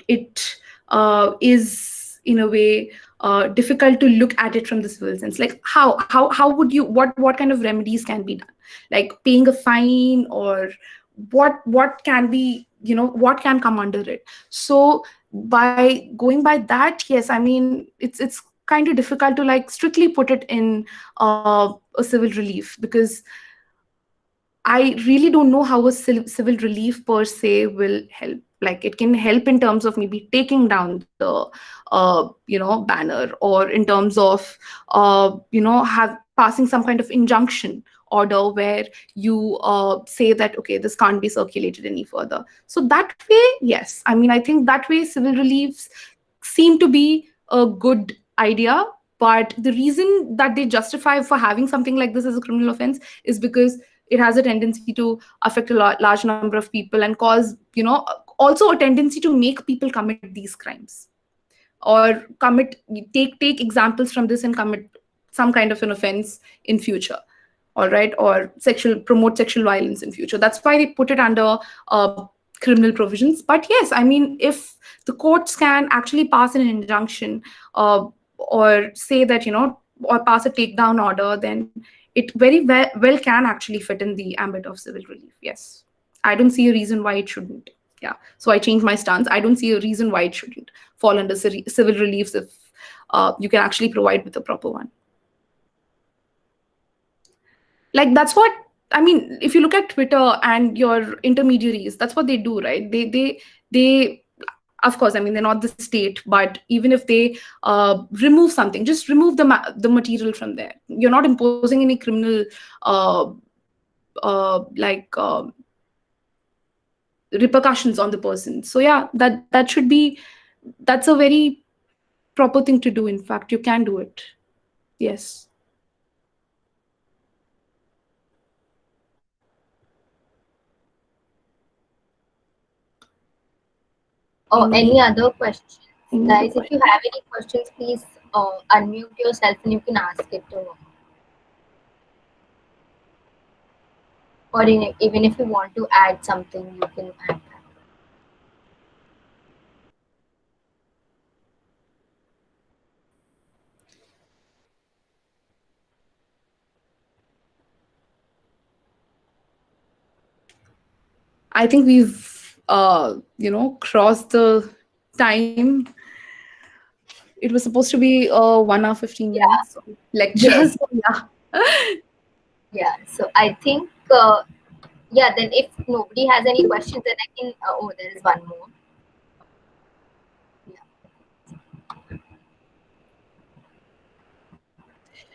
it is in a way difficult to look at it from the civil sense. Like how would you, what kind of remedies can be done, like paying a fine, or what can be, what can come under it. So by going by that, yes, I mean, it's kind of difficult to like strictly put it in a civil relief, because I really don't know how a civil relief per se will help. Like it can help in terms of maybe taking down the, banner, or in terms of, have passing some kind of injunction order where you say that, okay, this can't be circulated any further. So that way, yes. I mean, I think that way civil reliefs seem to be a good idea. But the reason that they justify for having something like this as a criminal offense is because it has a tendency to affect a large number of people, and cause, also a tendency to make people commit these crimes, or take examples from this and commit some kind of an offense in future. All right, or promote sexual violence in future. That's why they put it under criminal provisions. But yes, I mean, if the courts can actually pass an injunction, or say that, or pass a takedown order, then it very well can actually fit in the ambit of civil relief. Yes, I don't see a reason why it shouldn't. Yeah, so I changed my stance. I don't see a reason why it shouldn't fall under civil reliefs if you can actually provide with a proper one. Like that's what I mean. If you look at Twitter and your intermediaries, that's what they do, right? They of course, I mean, they're not the state, but even if they remove something, just remove the material from there. You're not imposing any criminal like repercussions on the person. So yeah, that should be, that's a very proper thing to do. In fact, you can do it. Yes. Or any other questions? Any other Guys, if you question? have any questions, please unmute yourself and you can ask it to, or even if you want to add something, you can add that. I think we've crossed the time. It was supposed to be 1 hour 15 Yeah. minutes of lecture. Yes. So yeah. Yeah. So I think, yeah, then if nobody has any questions, then I can, oh, there is one more.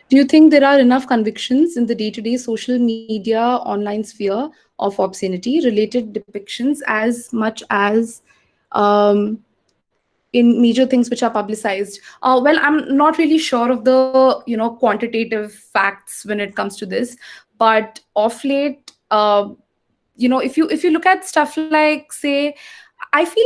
Do you think there are enough convictions in the day-to-day social media online sphere of obscenity related depictions as much as um, in major things which are publicized? Well, I'm not really sure of the quantitative facts when it comes to this, but of late, if you look at stuff like, say, I feel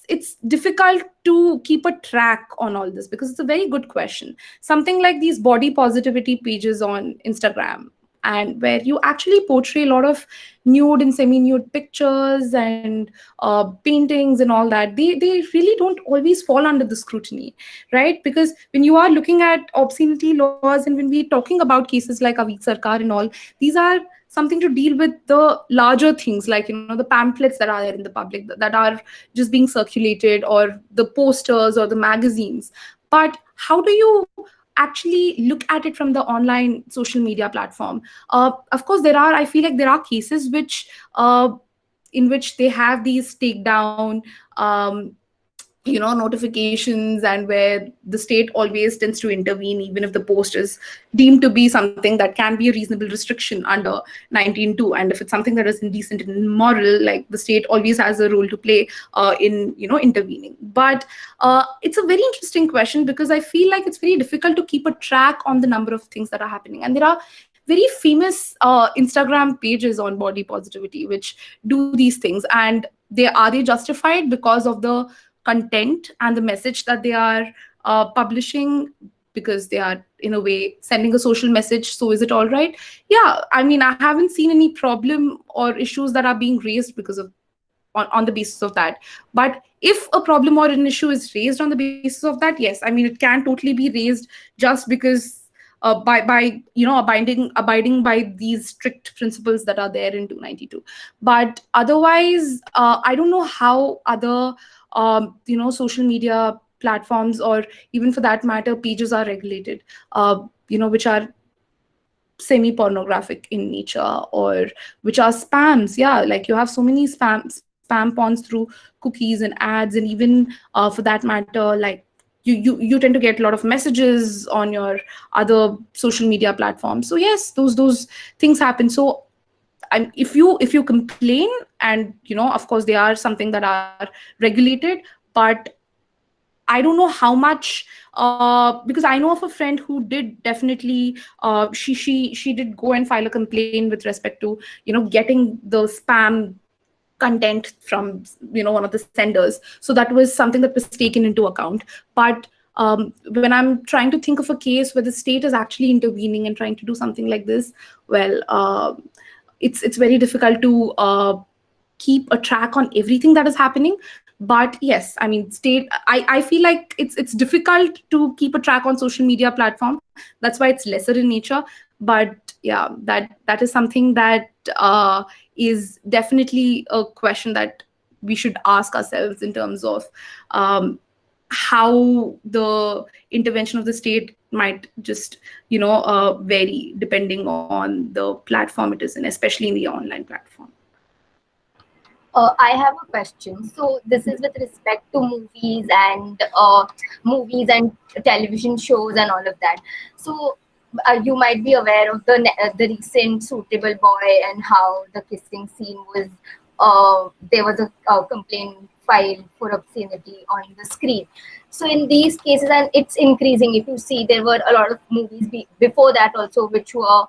it's difficult to keep a track on all this, because it's a very good question. Something like these body positivity pages on Instagram, and where you actually portray a lot of nude and semi-nude pictures and paintings and all that, they really don't always fall under the scrutiny, right? Because when you are looking at obscenity laws, and when we're talking about cases like Avid Sarkar and all, these are something to deal with the larger things, like the pamphlets that are there in the public, that are just being circulated, or the posters or the magazines. But how do you actually look at it from the online social media platform? Of course, I feel like there are cases in which they have these takedown notifications, and where the state always tends to intervene, even if the post is deemed to be something that can be a reasonable restriction under 19(2). And if it's something that is indecent and immoral, like, the state always has a role to play in intervening. But it's a very interesting question, because I feel like it's very difficult to keep a track on the number of things that are happening, and there are very famous Instagram pages on body positivity which do these things, and they justified because of the content and the message that they are publishing, because they are in a way sending a social message. So is it all right? Yeah, I mean, I haven't seen any problem or issues that are being raised because of on the basis of that. But if a problem or an issue is raised on the basis of that, yes, I mean, it can totally be raised just because by abiding by these strict principles that are there in 292. But otherwise, I don't know how other social media platforms, or even for that matter pages, are regulated, which are semi pornographic in nature, or which are spams. Yeah, like you have so many spam pawns through cookies and ads, and even for that matter, like you tend to get a lot of messages on your other social media platforms. So yes, those things happen. So if you complain, and of course they are something that are regulated, but I don't know how much, because I know of a friend who did definitely, she did go and file a complaint with respect to getting the spam content from one of the senders. So that was something that was taken into account. But when I'm trying to think of a case where the state is actually intervening and trying to do something like this, well, it's very difficult to keep a track on everything that is happening. But yes, I mean, I feel like it's difficult to keep a track on social media platform. That's why it's lesser in nature. But yeah, that is something that is definitely a question that we should ask ourselves in terms of how the intervention of the state might just vary depending on the platform it is in, especially in the online platform. I have a question. So this is with respect to movies and television shows and all of that. So you might be aware of the recent Suitable Boy, and how the kissing scene was. There was a complaint filed for obscenity on the screen. So in these cases, and it's increasing. If you see, there were a lot of movies before that also which were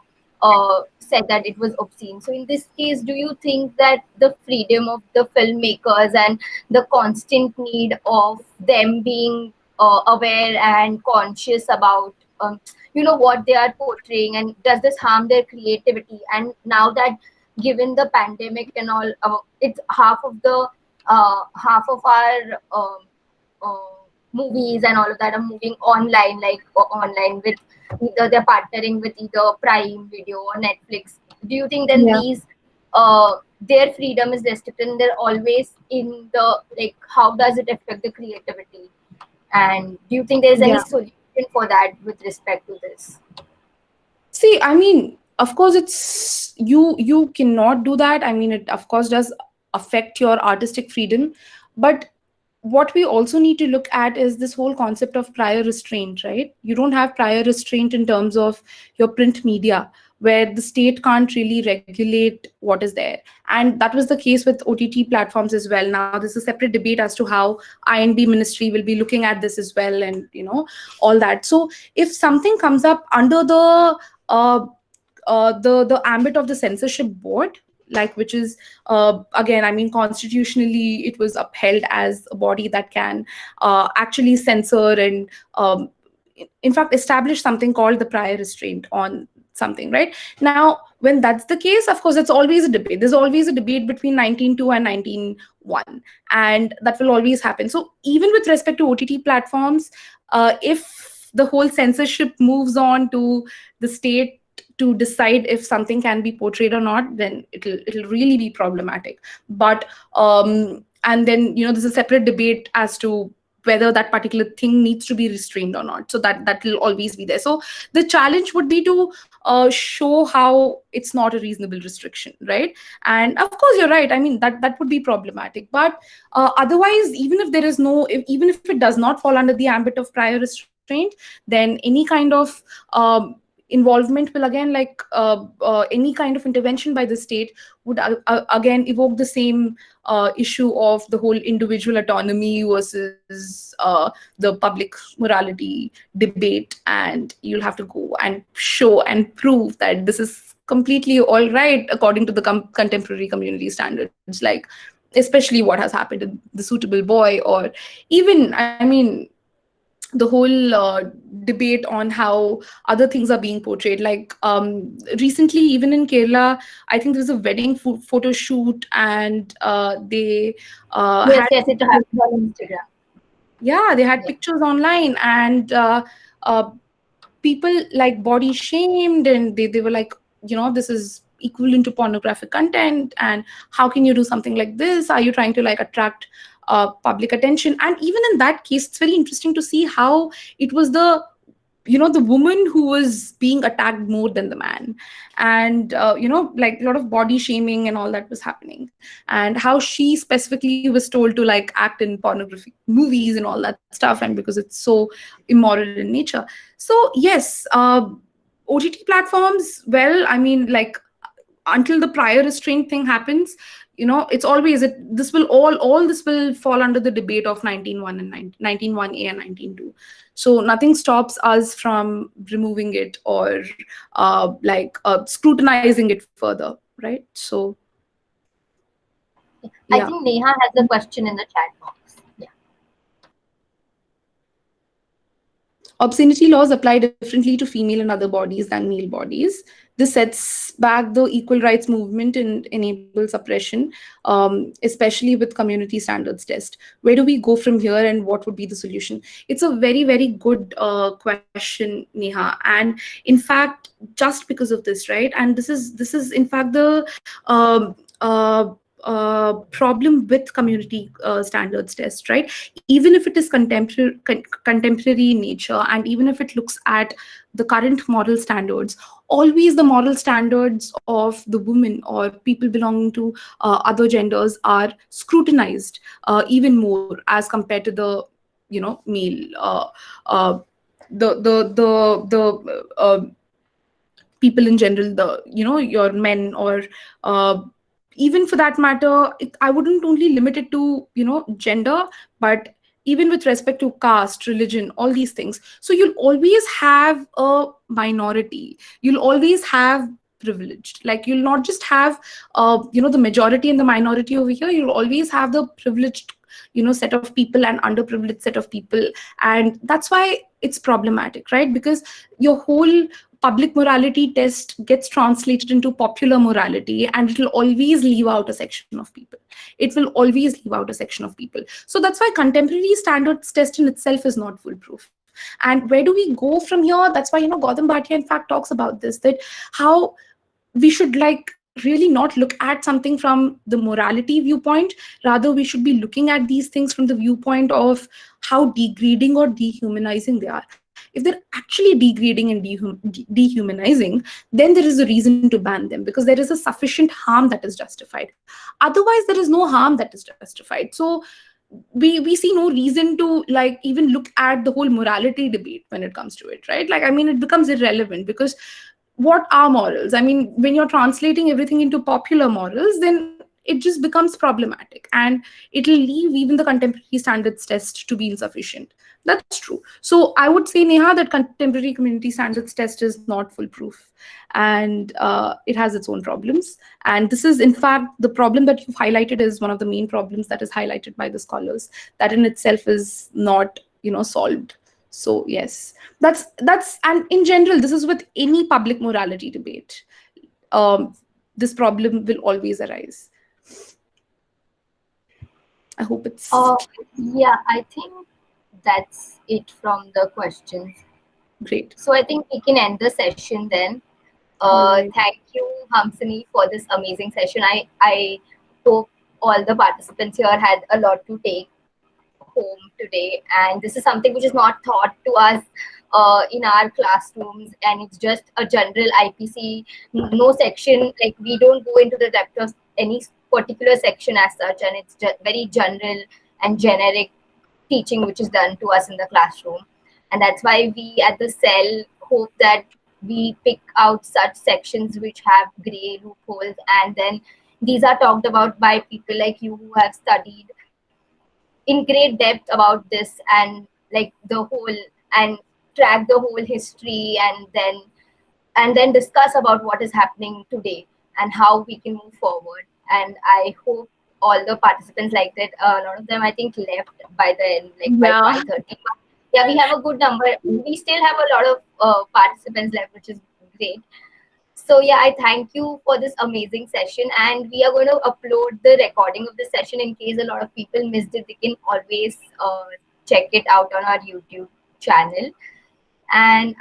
said that it was obscene. So in this case, do you think that the freedom of the filmmakers and the constant need of them being aware and conscious about what they are portraying, and does this harm their creativity? And now that, given the pandemic and all, it's half of our movies and all of that are moving online, like online with either they're partnering with either Prime Video or Netflix. Do you think then Yeah. these their freedom is restricted, and they're always in the, like, how does it affect the creativity? And do you think there's any Yeah. solution for that with respect to this? See, I mean, of course, it's you cannot do that. I mean, it of course does affect your artistic freedom, but what we also need to look at is this whole concept of prior restraint, right? You don't have prior restraint in terms of your print media, where the state can't really regulate what is there. And that was the case with OTT platforms as well. Now there's a separate debate as to how INB ministry will be looking at this as well, and all that. So if something comes up under uh, the ambit of the censorship board, like, which is again, I mean, constitutionally it was upheld as a body that can actually censor and in fact establish something called the prior restraint on something, right? Now when that's the case, of course, it's always a debate. There's always a debate between 19.2 and 19.1, and that will always happen. So even with respect to OTT platforms, if the whole censorship moves on to the state to decide if something can be portrayed or not, then it'll really be problematic. But and then there's a separate debate as to whether that particular thing needs to be restrained or not. So that will always be there. So the challenge would be to show how it's not a reasonable restriction, right? And of course, you're right. I mean, that would be problematic. But otherwise, even if there is even if it does not fall under the ambit of prior restraint, then any kind of involvement will again, like any kind of intervention by the state would again evoke the same issue of the whole individual autonomy versus the public morality debate, and you'll have to go and show and prove that this is completely all right according to the contemporary community standards, like especially what has happened to the suitable boy, or even, I mean, the whole debate on how other things are being portrayed. Like recently, even in Kerala, I think there was a wedding photo shoot, and they Yes, had yes, it happens on Instagram. yeah, they had Yeah. pictures online, and uh, people like body shamed, and they were like, this is equivalent to pornographic content, and how can you do something like this? Are you trying to like attract public attention? And even in that case, it's very interesting to see how it was the woman who was being attacked more than the man, and like a lot of body shaming and all that was happening, and how she specifically was told to like act in pornographic movies and all that stuff, and because it's so immoral in nature. So yes, OTT platforms, well, I mean, like, until the prior restraint thing happens, it's always this will all this will fall under the debate of 19.1 and 19.1a and 19.2. So nothing stops us from removing it, or scrutinizing it further, right? So I yeah. think Neha has a question in the chat box. Yeah. Obscenity laws apply differently to female and other bodies than male bodies. This sets back the equal rights movement and enables suppression, especially with community standards test. Where do we go from here, and what would be the solution? It's a very, very good question, Neha. And in fact, just because of this, right? And this is in fact the problem with community standards test, right? Even if it is contemporary in nature, and even if it looks at the current moral standards, always the moral standards of the women or people belonging to other genders are scrutinized even more as compared to the male uh, the people in general, the your men, or even for that matter, I wouldn't only limit it to gender, but even with respect to caste, religion, all these things. So you'll always have a minority, you'll always have privileged, like you'll not just have the majority and the minority over here, you'll always have the privileged set of people and underprivileged set of people. And that's why it's problematic, right? Because your whole public morality test gets translated into popular morality, and it will always leave out a section of people. It will always leave out a section of people. So that's why contemporary standards test in itself is not foolproof. And where do we go from here? That's why Gautam Bhatia in fact talks about this, that how we should like really not look at something from the morality viewpoint. Rather, we should be looking at these things from the viewpoint of how degrading or dehumanizing they are. If they're actually degrading and dehumanizing, then there is a reason to ban them, because there is a sufficient harm that is justified. Otherwise, there is no harm that is justified. So we see no reason to like even look at the whole morality debate when it comes to it, right? Like, I mean, it becomes irrelevant, because what are morals? I mean, when you're translating everything into popular morals, then it just becomes problematic, and it'll leave even the contemporary standards test to be insufficient. That's true. So I would say, Neha, that contemporary community standards test is not foolproof, and it has its own problems. And this is in fact the problem that you've highlighted is one of the main problems that is highlighted by the scholars, that in itself is not solved. So yes, that's and in general, this is with any public morality debate. This problem will always arise. I hope it's Yeah, I think that's it from the questions. great. So I think we can end the session then. All right. Thank you, Hamsini, for this amazing session. I hope all the participants here had a lot to take home today. And this is something which is not taught to us in our classrooms. And it's just a general IPC, no section, like we don't go into the depth of any particular section as such. And it's very general and generic teaching which is done to us in the classroom. And that's why we at the cell hope that we pick out such sections which have gray loopholes, and then these are talked about by people like you who have studied in great depth about this, and like the whole, and track the whole history, and then discuss about what is happening today and how we can move forward. And I hope all the participants liked it. A lot of them, I think, left by the end, like by Yeah. 5:30. Yeah, we have a good number. We still have a lot of participants left, which is great. So yeah, I thank you for this amazing session, and we are going to upload the recording of the session in case a lot of people missed it. They can always check it out on our YouTube channel. And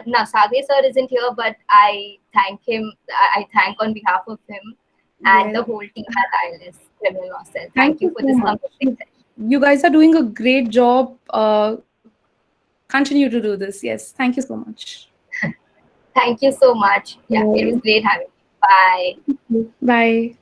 now Sage sir isn't here, but I thank him. I thank on behalf of him and Yes. the whole team at ILS Criminal Law Cell. Thank Thank you you for so this much. amazing session. You guys are doing a great job. Continue to do this. Yes. Thank you so much. Thank you so much. Yeah, it was Bye. great having you. Bye. Bye.